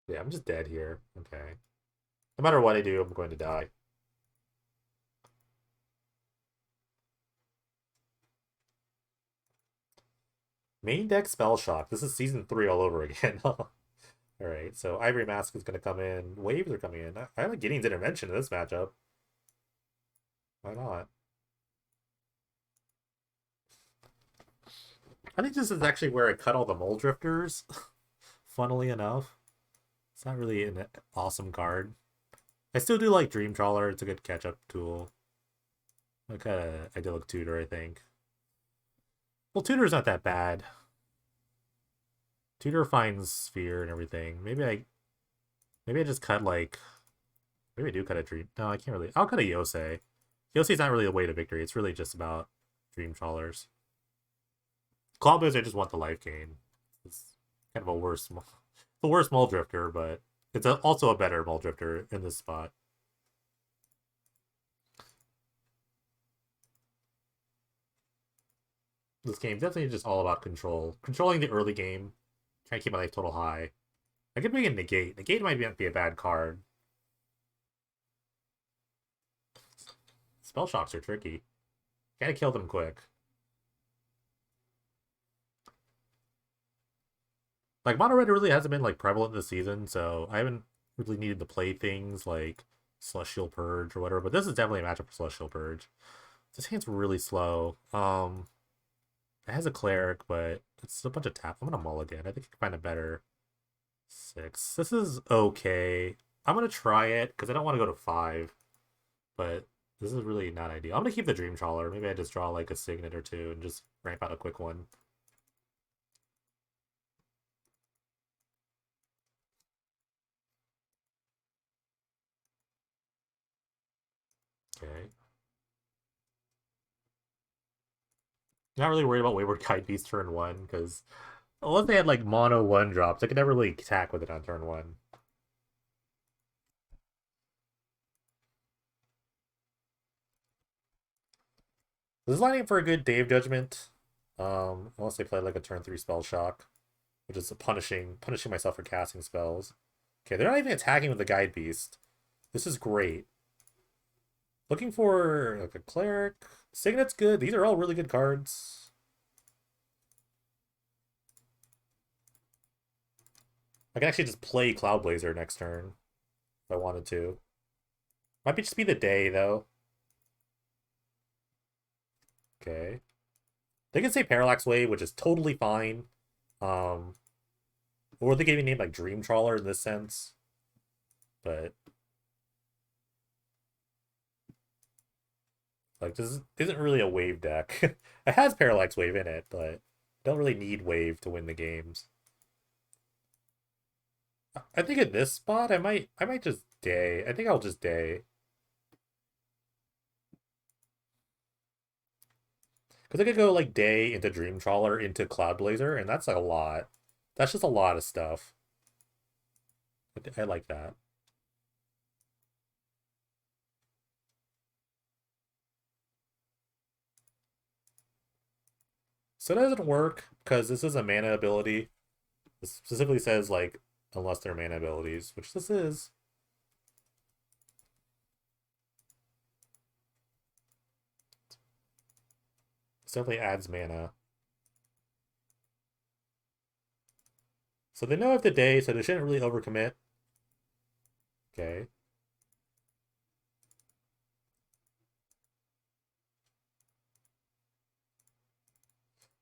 Yeah, I'm just dead here. Okay. No matter what I do, I'm going to die. Main deck Spell Shock. This is season 3 all over again. Alright, so Ivory Mask is going to come in. Waves are coming in. I like Gideon's Intervention in this matchup. Why not? I think this is actually where I cut all the Mole Drifters, funnily enough. It's not really an awesome card. I still do like Dream Trawler. It's a good catch-up tool. Like a Idyllic Tutor, I think. Well, Tutor's not that bad. Tutor finds Sphere and everything. Maybe I just cut like... Maybe I do cut a Dream... No, I can't really... I'll cut a Yosei. Yosei's not really the way to victory. It's really just about Dream Trawlers. Cloudblaze, I just want the life gain. It's kind of a worse... The worst Mole Drifter, but it's also a better Mole Drifter in this spot. This game definitely just all about control. Controlling the early game. Trying to keep my life total high. I could bring in Negate. Negate might be a bad card. Spell Shocks are tricky. Gotta kill them quick. Like, Mono Red really hasn't been, like, prevalent this season, so I haven't really needed to play things like Celestial Purge or whatever, but this is definitely a matchup for Celestial Purge. This hand's really slow. It has a Cleric, but it's a bunch of tap. I'm gonna mulligan. I think I can find a better 6. This is okay. I'm gonna try it, because I don't want to go to 5, but this is really not ideal. I'm gonna keep the Dream Trawler. Maybe I just draw, like, a Signet or 2 and just ramp out a quick one. Okay. Not really worried about Wayward Kite Beast turn 1, because unless they had like mono 1 drops, I could never really attack with it on turn 1. This is lining up for a good Dave Judgment. Unless they play like a turn 3 Spell Shock, which is punishing myself for casting spells. Okay, they're not even attacking with the Guide Beast. This is great. Looking for like a Cleric. Signet's good. These are all really good cards. I can actually just play Cloud Blazer next turn if I wanted to. Might just be the day though. Okay. They can say Parallax Wave, which is totally fine. Or they could even name like Dream Trawler in this sense. But like this isn't really a wave deck. It has Parallax Wave in it, but don't really need wave to win the games. I think in this spot I might just day. I think I'll just day. Because I could go like day into Dream Trawler into Cloud Blazer, and that's a lot. That's just a lot of stuff. I like that. So it doesn't work because this is a mana ability. This specifically says like unless they're mana abilities, which this is. This definitely adds mana. So they know I have the day, so they shouldn't really overcommit. Okay.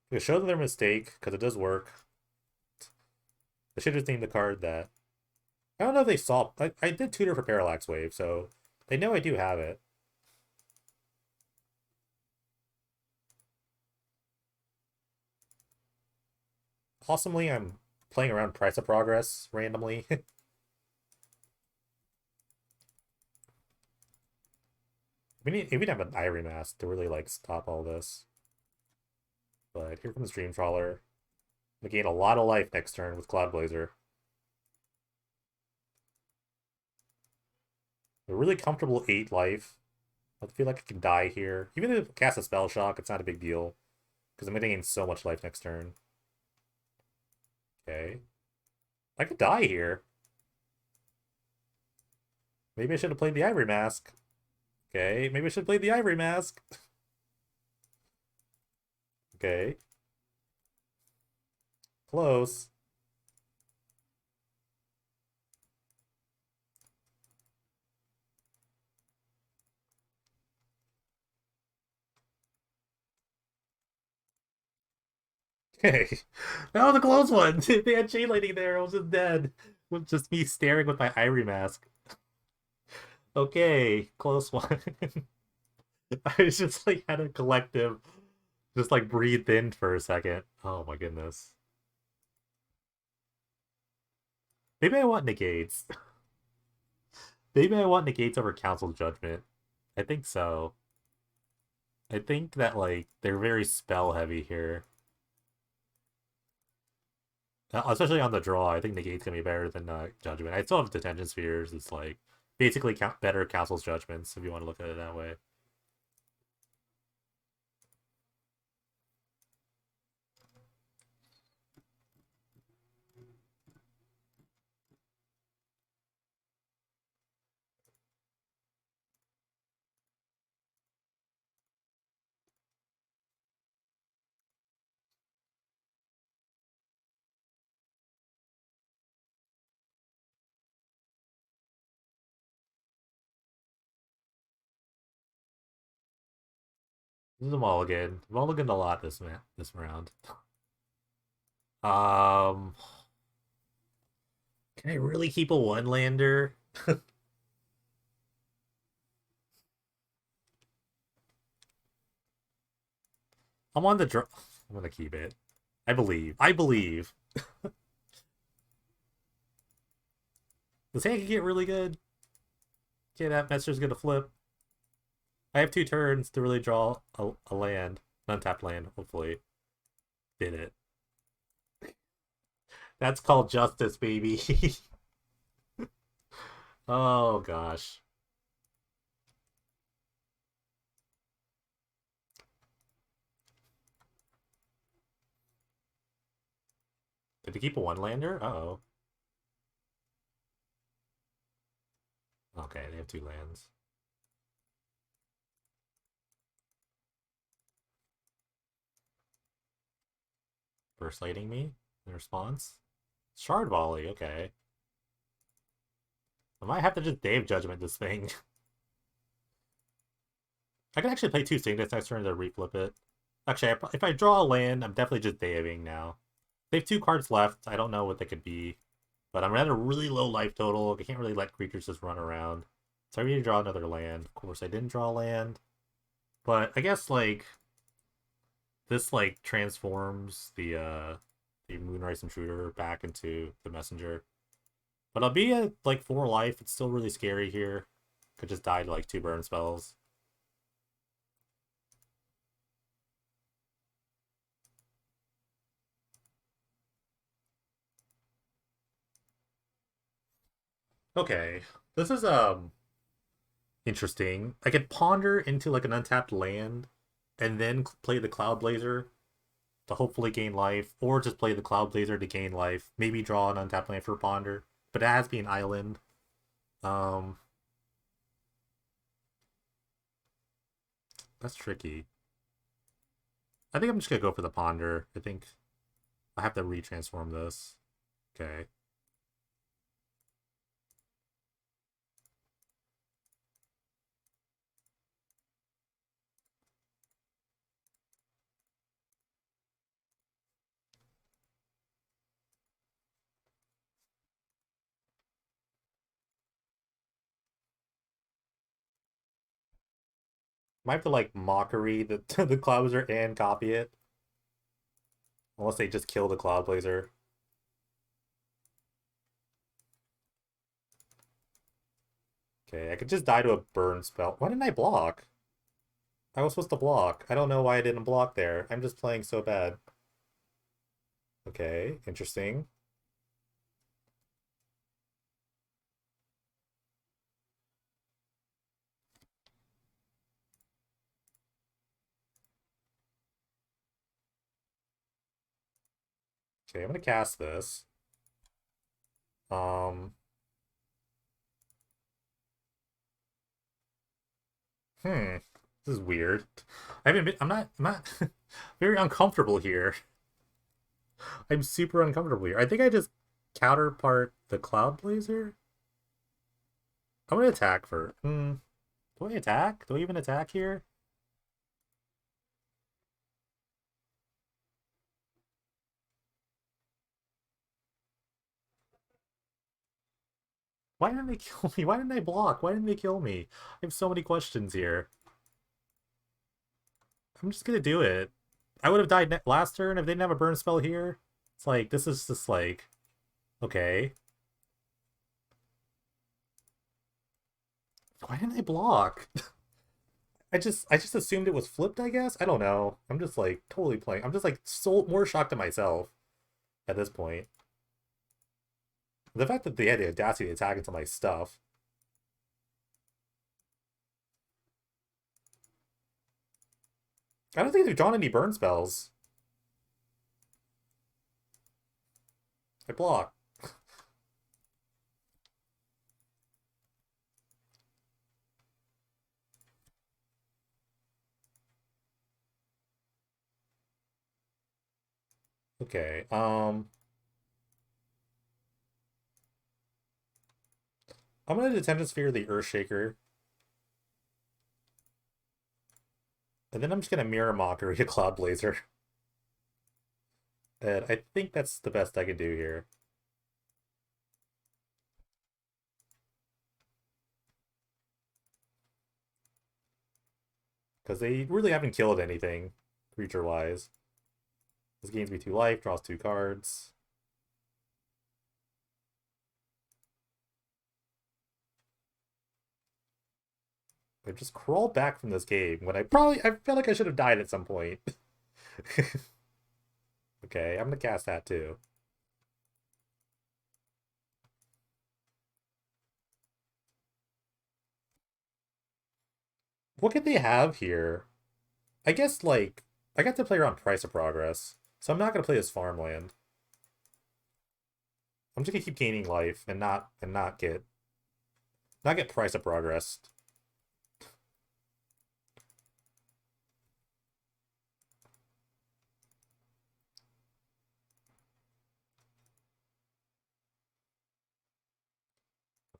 We show them their mistake, because it does work. I should have named the card that. I don't know if they saw. I did tutor for Parallax Wave, so they know I do have it. Awesomely, I'm playing around Price of Progress randomly. we need to have an Irie Mask to really like stop all this. But here comes Dream Trawler. We gain a lot of life next turn with Cloud Blazer. A really comfortable 8 life. I feel like I can die here. Even if I cast a Spell Shock, it's not a big deal. Because I'm going to gain so much life next turn. Okay. I could die here. Maybe I should have played the Ivory Mask. Okay, maybe I should play the Ivory Mask. Okay. Close. Okay. That was a close one. They had Chain Lightning there. I was just dead. With just me staring with my Ivory Mask. Okay, close one. I was just like had a collective just like breathed in for a second. Oh my goodness. Maybe I want negates. Maybe I want negates over Council's Judgment. I think so. I think that like they're very spell heavy here. Especially on the draw, I think negate's gonna be better than Judgment. I still have Detention Spheres. It's like basically better Council's Judgments if you want to look at it that way. This is a mulligan. Mulliganed a lot this round. Um, can I really keep a one lander? I'm on the draw. I'm gonna keep it. I believe. I believe. This hand can get really good. Okay, that Mester's gonna flip. I have 2 turns to really draw a land. An untapped land, hopefully. Did it. That's called justice, baby. Oh, gosh. Did he keep a one-lander? Uh-oh. Okay, they have 2 lands. Burst lighting me in response? Shard Volley, okay. I might have to just Dave Judgment this thing. I can actually play 2 Signets next turn to reflip it. Actually, if I draw a land, I'm definitely just Daving now. They have 2 cards left. I don't know what they could be. But I'm at a really low life total. I can't really let creatures just run around. So I need to draw another land. Of course, I didn't draw land. But I guess, like, this, like, transforms the Moonrise Intruder back into the Messenger. But I'll be at, like, 4 life. It's still really scary here. Could just die to, like, 2 burn spells. Okay. This is, interesting. I could ponder into, like, an untapped land and then play the Cloud Blazer to hopefully gain life, or just play the Cloud Blazer to gain life. Maybe draw an untapped land for ponder, but it has to be an island. Um, that's tricky. I think I'm just gonna go for the ponder. I think I have to retransform this. Okay. Might have to like mockery the the Cloud Blazer and copy it. Unless they just kill the Cloud Blazer. Okay, I could just die to a burn spell. Why didn't I block? I was supposed to block. I don't know why I didn't block there. I'm just playing so bad. Okay, interesting. Okay, I'm gonna cast this. Um, hmm. This is weird. I'm not very uncomfortable here. I'm super uncomfortable here. I think I just counterpart the Cloud Blazer. I'm gonna attack for. Do I attack? Do I even attack here? Why didn't they kill me? Why didn't I block? Why didn't they kill me? I have so many questions here. I'm just gonna do it. I would have died last turn if they didn't have a burn spell here. It's like, this is just like, okay. Why didn't I block? I just assumed it was flipped, I guess? I don't know. I'm just like totally playing. I'm just like so more shocked at myself at this point. The fact that they had the audacity to attack into my stuff. I don't think they've drawn any burn spells. I block. Okay, I'm gonna Detention Sphere the Earthshaker. And then I'm just gonna Mirror Mockery a Cloud Blazer. And I think that's the best I can do here. Because they really haven't killed anything, creature-wise. This gains me 2 life, draws 2 cards. I just crawled back from this game when I feel like I should have died at some point. Okay, I'm gonna cast that too. What could they have here? I guess, like, I got to play around Price of Progress, so I'm not gonna play this farmland. I'm just gonna keep gaining life and not get Price of Progress.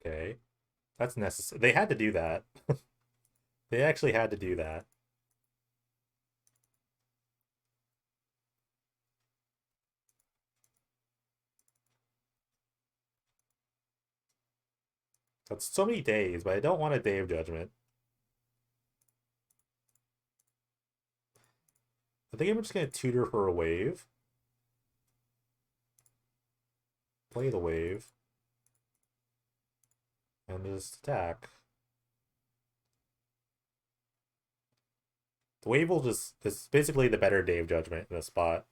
Okay. That's necessary. They had to do that. They actually had to do that. That's so many days, but I don't want a Day of Judgment. I think I'm just gonna tutor for a wave. Play the wave. And just attack. The wave will just is basically the better Day of Judgment in a spot.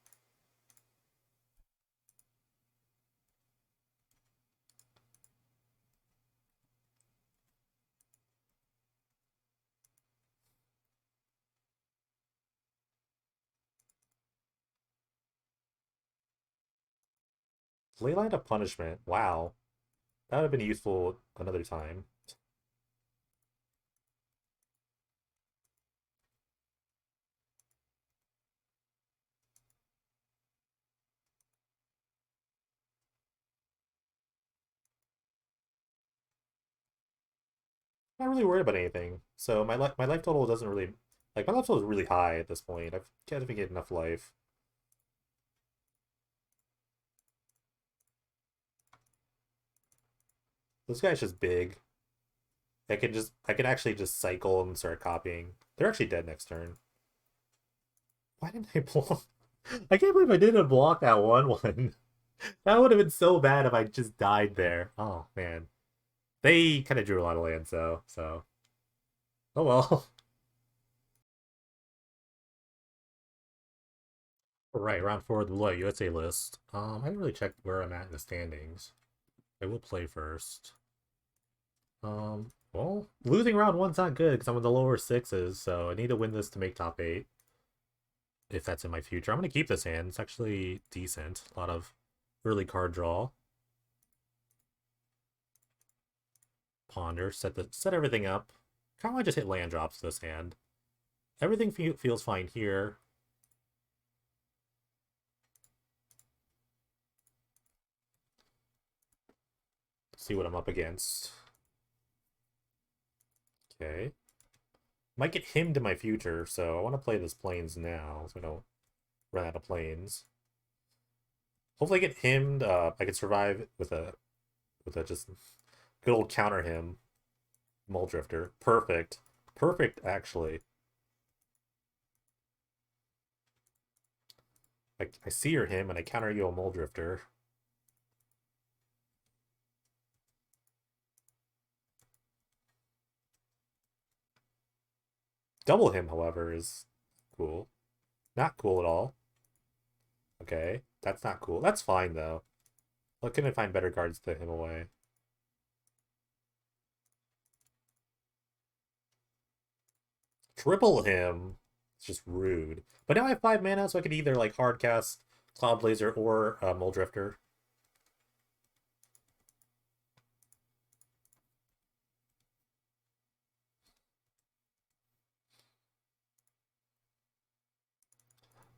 Leyline of Punishment. Wow. That would have been useful another time. Not really worried about anything. So my life total doesn't really like my life total is really high at this point. I've can't even get enough life. This guy's just big. I can actually just cycle and start copying. They're actually dead next turn. Why didn't I block? I can't believe I didn't block that one. That would have been so bad if I just died there. Oh man. They kind of drew a lot of lands though, so oh well. Right, round four of the USA list. I didn't really check where I'm at in the standings. I will play first. Well, losing round one's not good because I'm in the lower sixes, so I need to win this to make top eight. If that's in my future, I'm gonna keep this hand. It's actually decent. A lot of early card draw. Ponder, set everything up. Kind of want to just hit land drops this hand. Everything feels fine here. Let's see what I'm up against. Okay. Might get him to my future, so I want to play this planes now, so I don't run out of planes. Hopefully I get him. I can survive with a just good old counter him. Muldrifter. Perfect. Perfect, actually. I sear him and I counter you a Muldrifter. Double him, however, is cool. Not cool at all. Okay, that's not cool. That's fine, though. Look, can I find better cards to him away? Triple him. It's just rude. But now I have 5 mana, so I could either, like, hard cast Cloud Blazer or Muldrifter.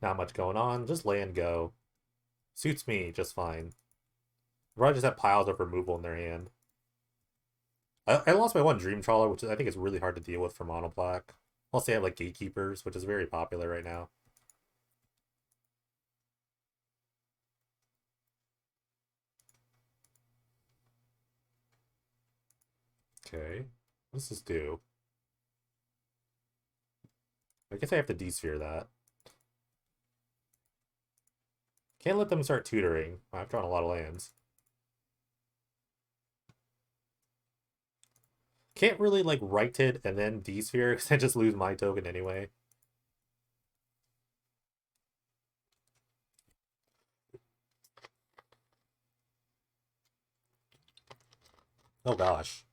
Not much going on. Just land go. Suits me just fine. Probably just have piles of removal in their hand. I lost my one Dream Trawler, which I think is really hard to deal with for Mono Black. Also, I have like Gatekeepers, which is very popular right now. Okay. What does this do? I guess I have to desphere that. Can't let them start tutoring. I've drawn a lot of lands. Can't really like right it and then desphere because I just lose my token anyway. Oh gosh.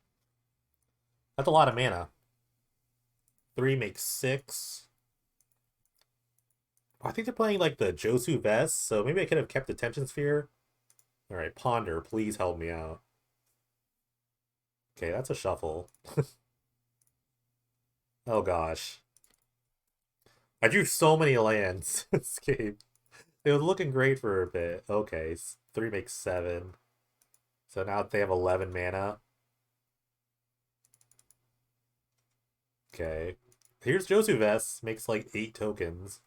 That's a lot of mana. 3 makes 6. I think they're playing like the Josu Vest, so maybe I could have kept the Tension Sphere. Alright, Ponder, please help me out. Okay, that's a shuffle. Oh gosh. I drew so many lands this game. It was looking great for a bit. Okay, 3 makes 7. So now they have 11 mana. Okay. Here's Josu Vest. Makes like 8 tokens.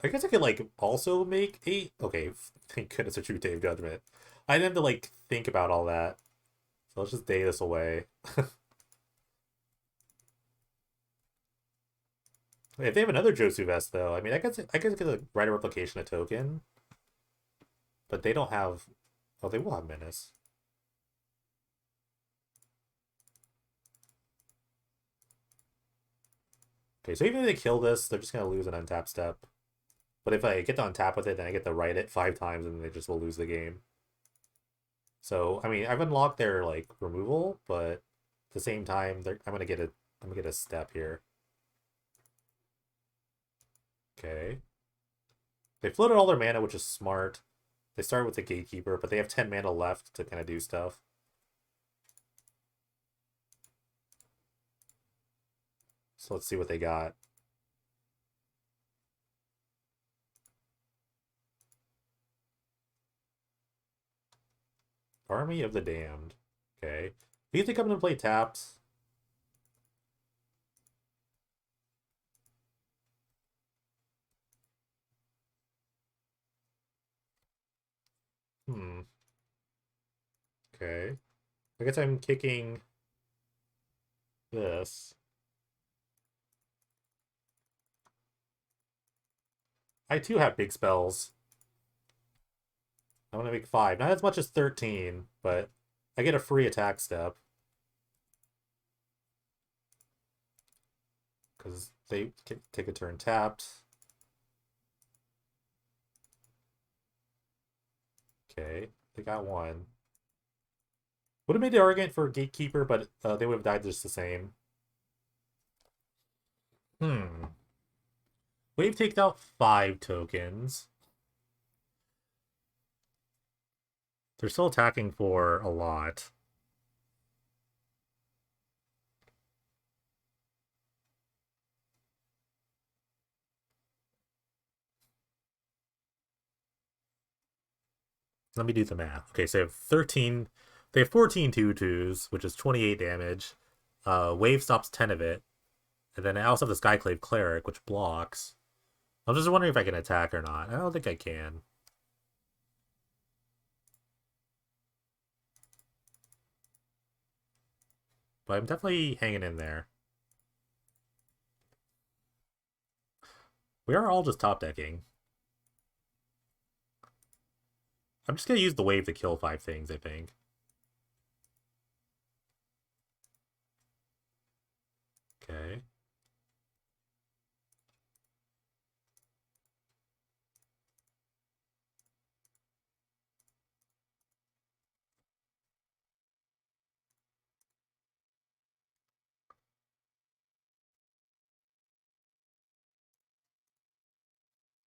I guess I could like also make 8. Okay, thank goodness a true Day of Judgment. I didn't have to like think about all that. So let's just day this away. If they have another Josu Vest though, I mean I guess I could write a replication a token. But they don't have, oh, they will have Menace. Okay, so even if they kill this, they're just gonna lose an untap step. But if I get to untap with it, then I get to write it 5 times and they just will lose the game. So I mean I've unlocked their like removal, but at the same time I'm gonna get a step here. Okay. They floated all their mana, which is smart. They start with the Gatekeeper, but they have 10 mana left to kind of do stuff. So let's see what they got. Army of the Damned. Okay. Do you think I'm going to play taps? Hmm. Okay. I guess I'm kicking this. I too have big spells. I'm gonna make 5. Not as much as 13, but I get a free attack step. Because they take a turn tapped. Okay, they got 1. Would have made the argument for Gatekeeper, but they would have died just the same. Wave takes out 5 tokens. They're still attacking for a lot. Let me do the math. Okay, so they have 13. They have 14 2/2s, which is 28 damage. Wave stops 10 of it. And then I also have the Skyclave Cleric, which blocks. I'm just wondering if I can attack or not. I don't think I can. But I'm definitely hanging in there. We are all just top decking. I'm just going to use the wave to kill 5 things, I think. Okay.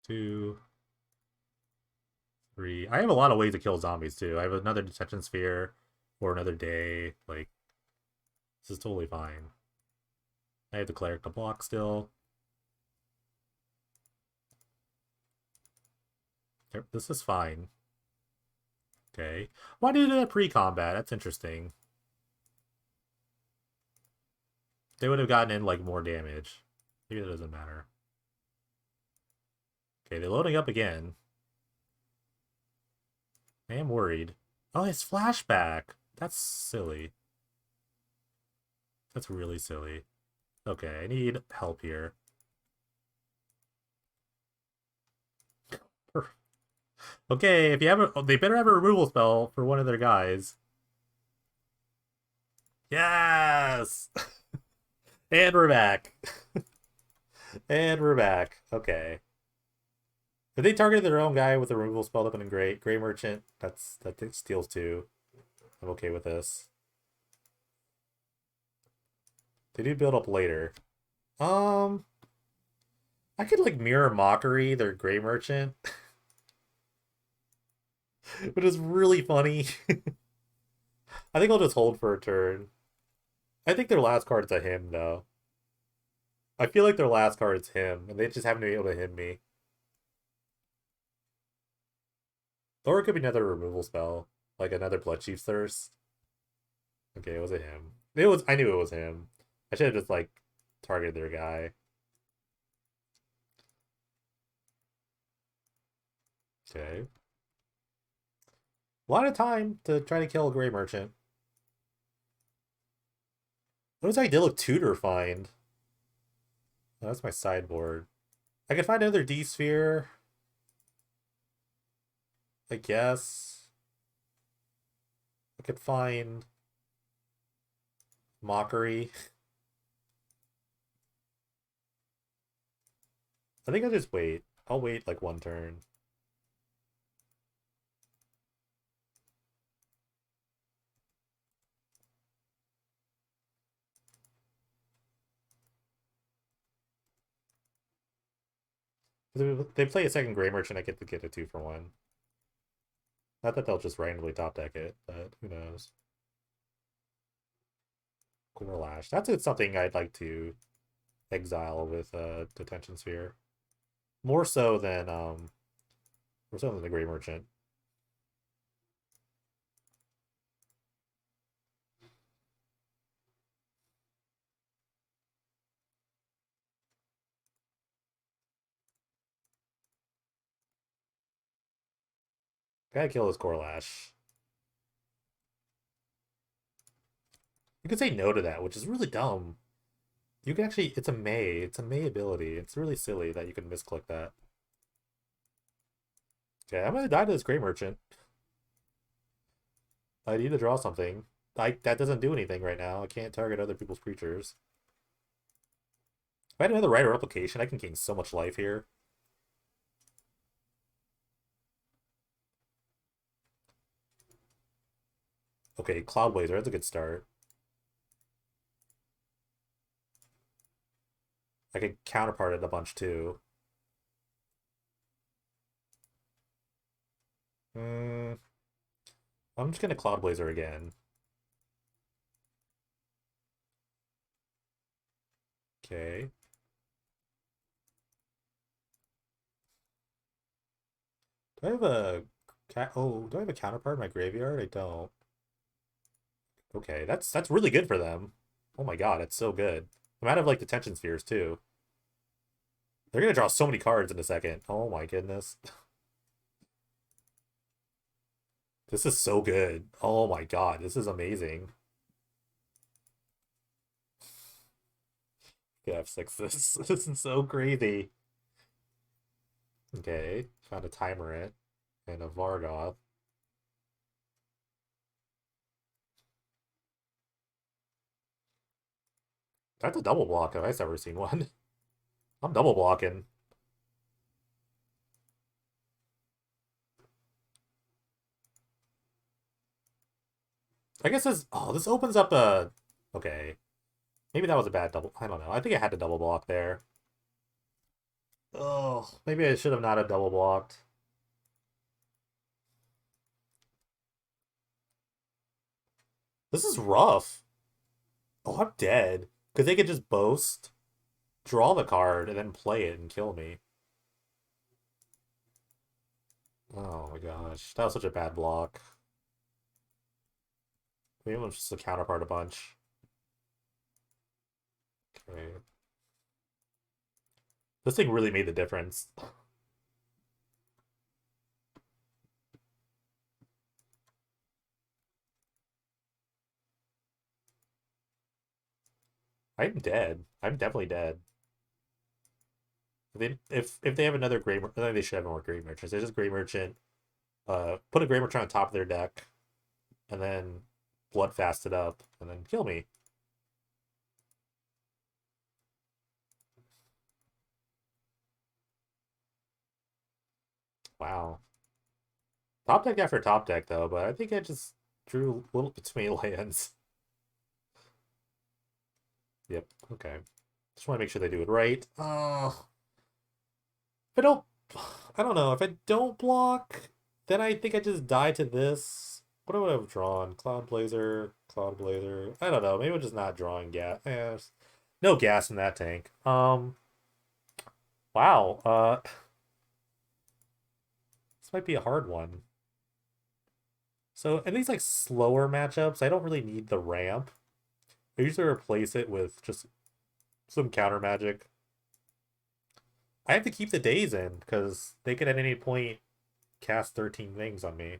Two, 3. I have a lot of ways to kill zombies, too. I have another Detention Sphere or another day. Like, this is totally fine. I have the Cleric to block still. This is fine. Okay. Why do that pre-combat? That's interesting. They would have gotten in, like, more damage. Maybe that doesn't matter. Okay, they're loading up again. I am worried. Oh, it's flashback. That's silly. That's really silly. Okay, I need help here. Okay, if you have a... They better have a removal spell for one of their guys. Yes! And we're back. And we're back. Okay. If they targeted their own guy with a removal spell, that would have been great. Grey Merchant, that steals 2. I'm okay with this. They do build up later. I could, like, Mirror Mockery their Grey Merchant. But it's really funny. I think I'll just hold for a turn. I think their last card's a him, though. I feel like their last card is him, and they just haven't been able to hit me. Or it could be another removal spell. Like another Bloodchief's Thirst. Okay, it was a him. I knew it was him. I should have just, like, targeted their guy. Okay. A lot of time to try to kill a Grey Merchant. What does Idyllic Tutor find? Oh, that's my sideboard. I could find another D-Sphere. I guess. I could find Mockery. I think I'll just wait. I'll wait like one turn. If they play a second Grey Merchant, I get to get a 2 for 1. Not that they'll just randomly top deck it, but who knows. Core Lash. That's something I'd like to exile with Detention Sphere. More so than the Grey Merchant. Gotta kill this Core Lash. You could say no to that, which is really dumb. You can actually, it's a May ability. It's really silly that you can misclick that. Okay, I'm gonna die to this Grey Merchant. I need to draw something. That doesn't do anything right now. I can't target other people's creatures. If I had another Rider Replication, I can gain so much life here. Okay, Cloud Blazer, that's a good start. I could counterpart it a bunch too. I'm just gonna Cloud Blazer again. Okay. Do I have a oh, do I have a counterpart in my graveyard? I don't. Okay, that's really good for them. Oh my god, it's so good. I'm out of like detention spheres too. They're gonna draw so many cards in a second. Oh my goodness. This is so good. Oh my god, this is amazing. Yeah, F6 this. This is so crazy. Okay, found a timer it and a Vargoth. That's a double block if I've ever seen one. I'm double blocking. I guess this opens up a okay. Maybe that was a bad double. I don't know. I think I had to double block there. Oh, maybe I should have not have double blocked. This is rough. Oh, I'm dead. Because they could just boast, draw the card, and then play it and kill me. Oh my gosh. That was such a bad block. Maybe I'm just a counterpart a bunch. Okay. This thing really made the difference. I'm dead. I'm definitely dead. If they have another Grey Merchant, I think they should have more Grey Merchants. They just Grey Merchant, put a Grey Merchant on top of their deck, and then Bloodfast it up, and then kill me. Wow. Top deck after top deck, though, but I think I just drew a little bit too many lands. Yep, okay. Just want to make sure they do it right. Oh. If I don't... I don't know. If I don't block, then I think I just die to this. What would I have drawn? Cloud Blazer, Cloud Blazer. I don't know. Maybe I'm just not drawing gas. No gas in that tank. Wow. This might be a hard one. So in these like slower matchups, I don't really need the ramp. I usually replace it with just some counter magic. I have to keep the days in because they could at any point cast 13 things on me.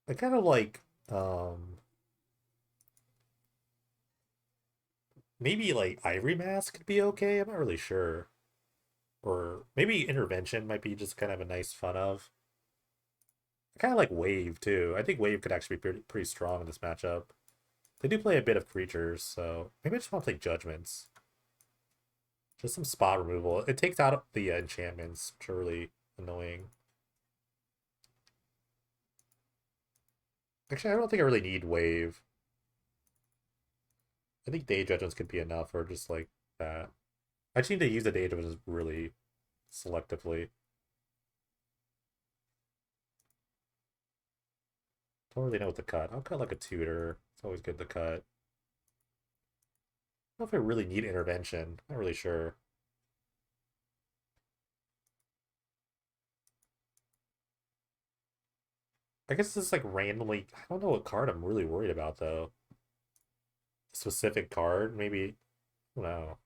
I kind of like maybe like Ivory Mask could be okay. I'm not really sure. Or maybe Intervention might be just kind of a nice fun of. I kind of like Wave too. I think Wave could actually be pretty strong in this matchup. They do play a bit of creatures, so maybe I just want to play Judgments. Just some spot removal. It takes out the enchantments, which are really annoying. Actually, I don't think I really need Wave. I think Day Judgments could be enough, or just like that. I just need to use the Day Judgments really selectively. Don't really know what to cut. I'll cut like a tutor. It's always good to cut. I don't know if I really need intervention. Not really sure. I guess this is like randomly. I don't know what card I'm really worried about though. A specific card, maybe. I don't know.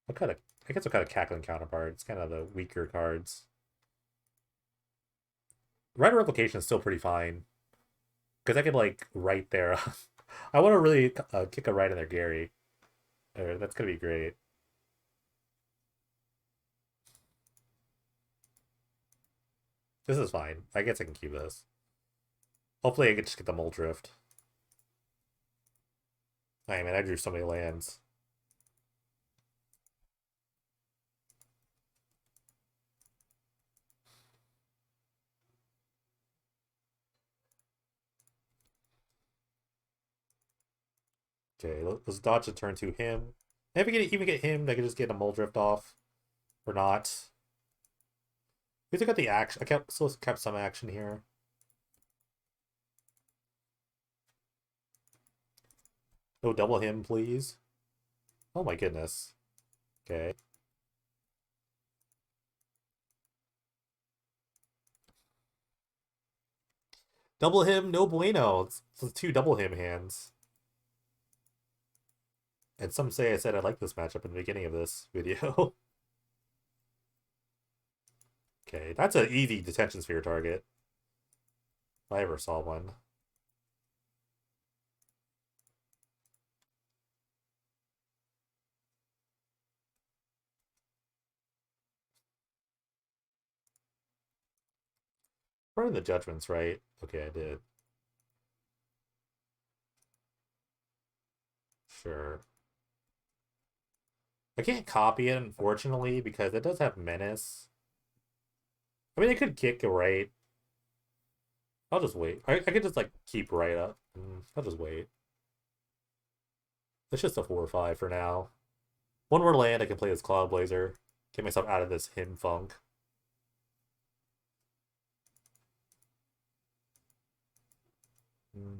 What kind of? I guess what kind of cackling counterpart? It's kind of the weaker cards. Rider replication is still pretty fine because I could like right there. I want to really kick a right in there, Gary. That's gonna be great. This is fine. I guess I can keep this. Hopefully I can just get the Mole Drift. I mean, I drew so many lands. Okay, let's dodge a turn to him. If we can even get him, I can just get a Mole Drift off. Or not. At least I got the action. Still kept some action here. No double him, please. Oh my goodness. Okay. Double him, no bueno. It's two double him hands. And some say I said I like this matchup in the beginning of this video. Okay, that's an easy detention sphere target. If I ever saw one. Probably the judgments, right? Okay, I did. Sure. I can't copy it, unfortunately, because it does have menace. I mean, I could kick it right. I'll just wait. I could just, like, keep right up. I'll just wait. It's just a 4-5 for now. One more land, I can play this Cloud Blazer. Get myself out of this him funk.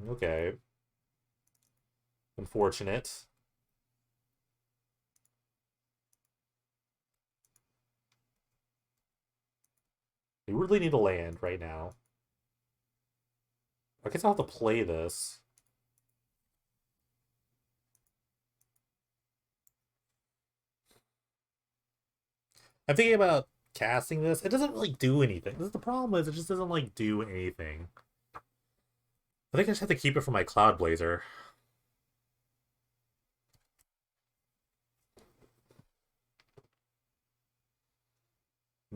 Okay. Unfortunate. We really need a land right now. I guess I'll have to play this. I'm thinking about casting this. It doesn't really do anything. This is the problem is it just doesn't like do anything. I think I just have to keep it for my Cloud Blazer.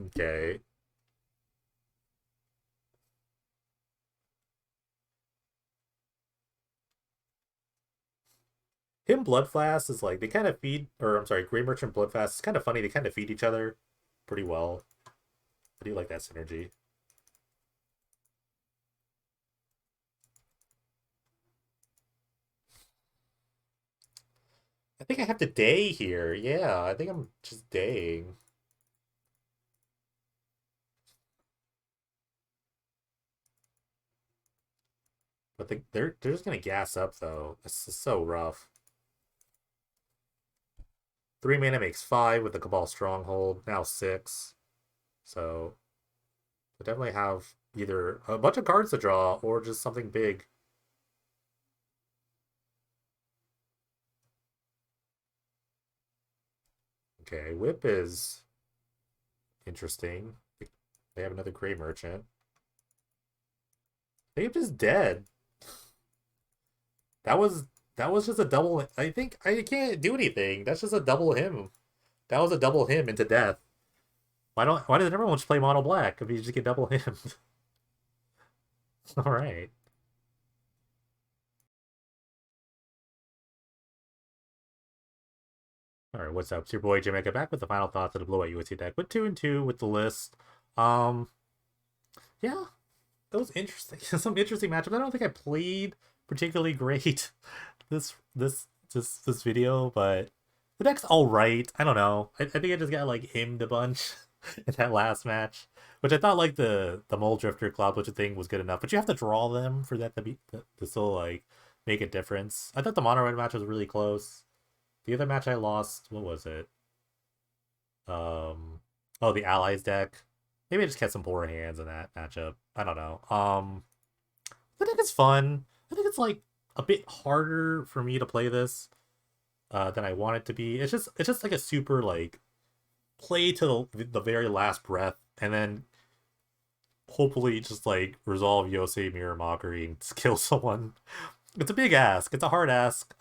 Okay. Him Blood Flask is like, they kind of feed, or I'm sorry, Grey Merchant Blood Flask. It's kind of funny. They kind of feed each other pretty well. I do like that synergy. I think I have to day here. Yeah, I think I'm just daying. But they're just gonna gas up though. This is so rough. 3 mana makes 5 with the Cabal Stronghold. Now 6. So I definitely have either a bunch of cards to draw or just something big. Okay, Whip is interesting. They have another Grey Merchant. They have just dead. That was just a double. I think I can't do anything. That's just a double him. That was a double him into death. Why does everyone just play mono black if you just get double himmed? All right. All right, what's up? It's your boy Jamaica back with the final thoughts of the Blue White USC deck with 2-2 with the list. Yeah, that was interesting. Some interesting matchups. I don't think I played particularly great this video, but the deck's all right. I don't know. I think I just got like himmed a bunch in that last match, which I thought like the Mole Drifter Cloud Butcher thing was good enough, but you have to draw them for that to still like make a difference. I thought the mono red match was really close. The other match I lost, what was it? Oh, the Allies deck. Maybe I just kept some poor hands in that matchup. I don't know. The deck is fun. I think it's like a bit harder for me to play this than I want it to be. It's just like a super like play to the very last breath and then hopefully just like resolve YOSEI Mirror Mockery and kill someone. It's a big ask. It's a hard ask.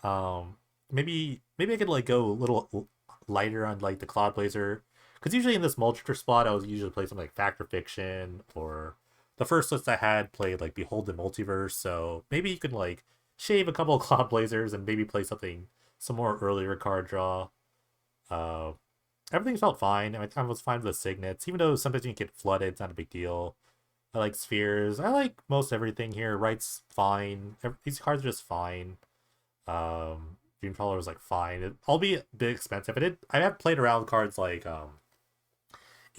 Maybe I could like go a little lighter on like the Cloud Blazer, because usually in this multiplier spot I was usually play something like Fact or Fiction or the first list I had played like Behold the Multiverse, so maybe you can like shave a couple of Cloud Blazers and maybe play some more earlier card draw. Uh, Everything felt fine. I was fine with the signets, even though sometimes you can get flooded. It's not a big deal. I like spheres. I like most everything here. Right's fine. These cards are just fine. Dreamcrawler was like fine. It'll be a bit expensive. I have played around with cards like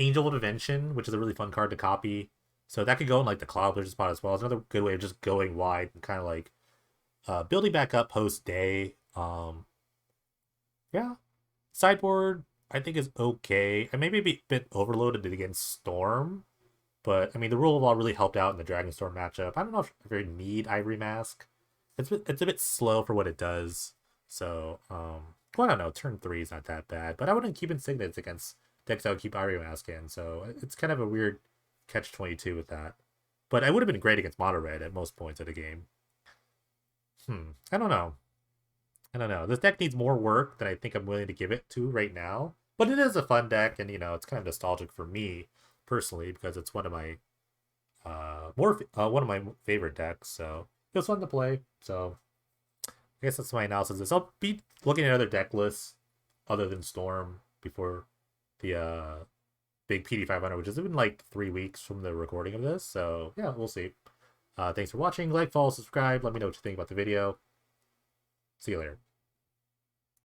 Angel of Invention, which is a really fun card to copy. So that could go in like the Cloud Blazer spot as well. It's another good way of just going wide and kind of like building back up post day. Yeah. Sideboard I think is okay. I maybe a bit overloaded against Storm. But I mean, the rule of law really helped out in the Dragonstorm matchup. I don't know if I really need Ivory Mask. It's a bit slow for what it does. So, well, I don't know. Turn 3 is not that bad, but I wouldn't keep in signets against decks that would keep Ivory Mask in. So it's kind of a weird catch-22 with that. But I would have been great against Mono Red at most points of the game. I don't know. I don't know. This deck needs more work than I think I'm willing to give it to right now. But it is a fun deck, and it's kind of nostalgic for me personally because it's one of my one of my favorite decks. So it was fun to play. So I guess that's my analysis of this. I'll be looking at other deck lists other than Storm before the big PD 500, which has been like 3 weeks from the recording of this. So yeah, we'll see. Thanks for watching. Like, follow, subscribe. Let me know what you think about the video. See you later.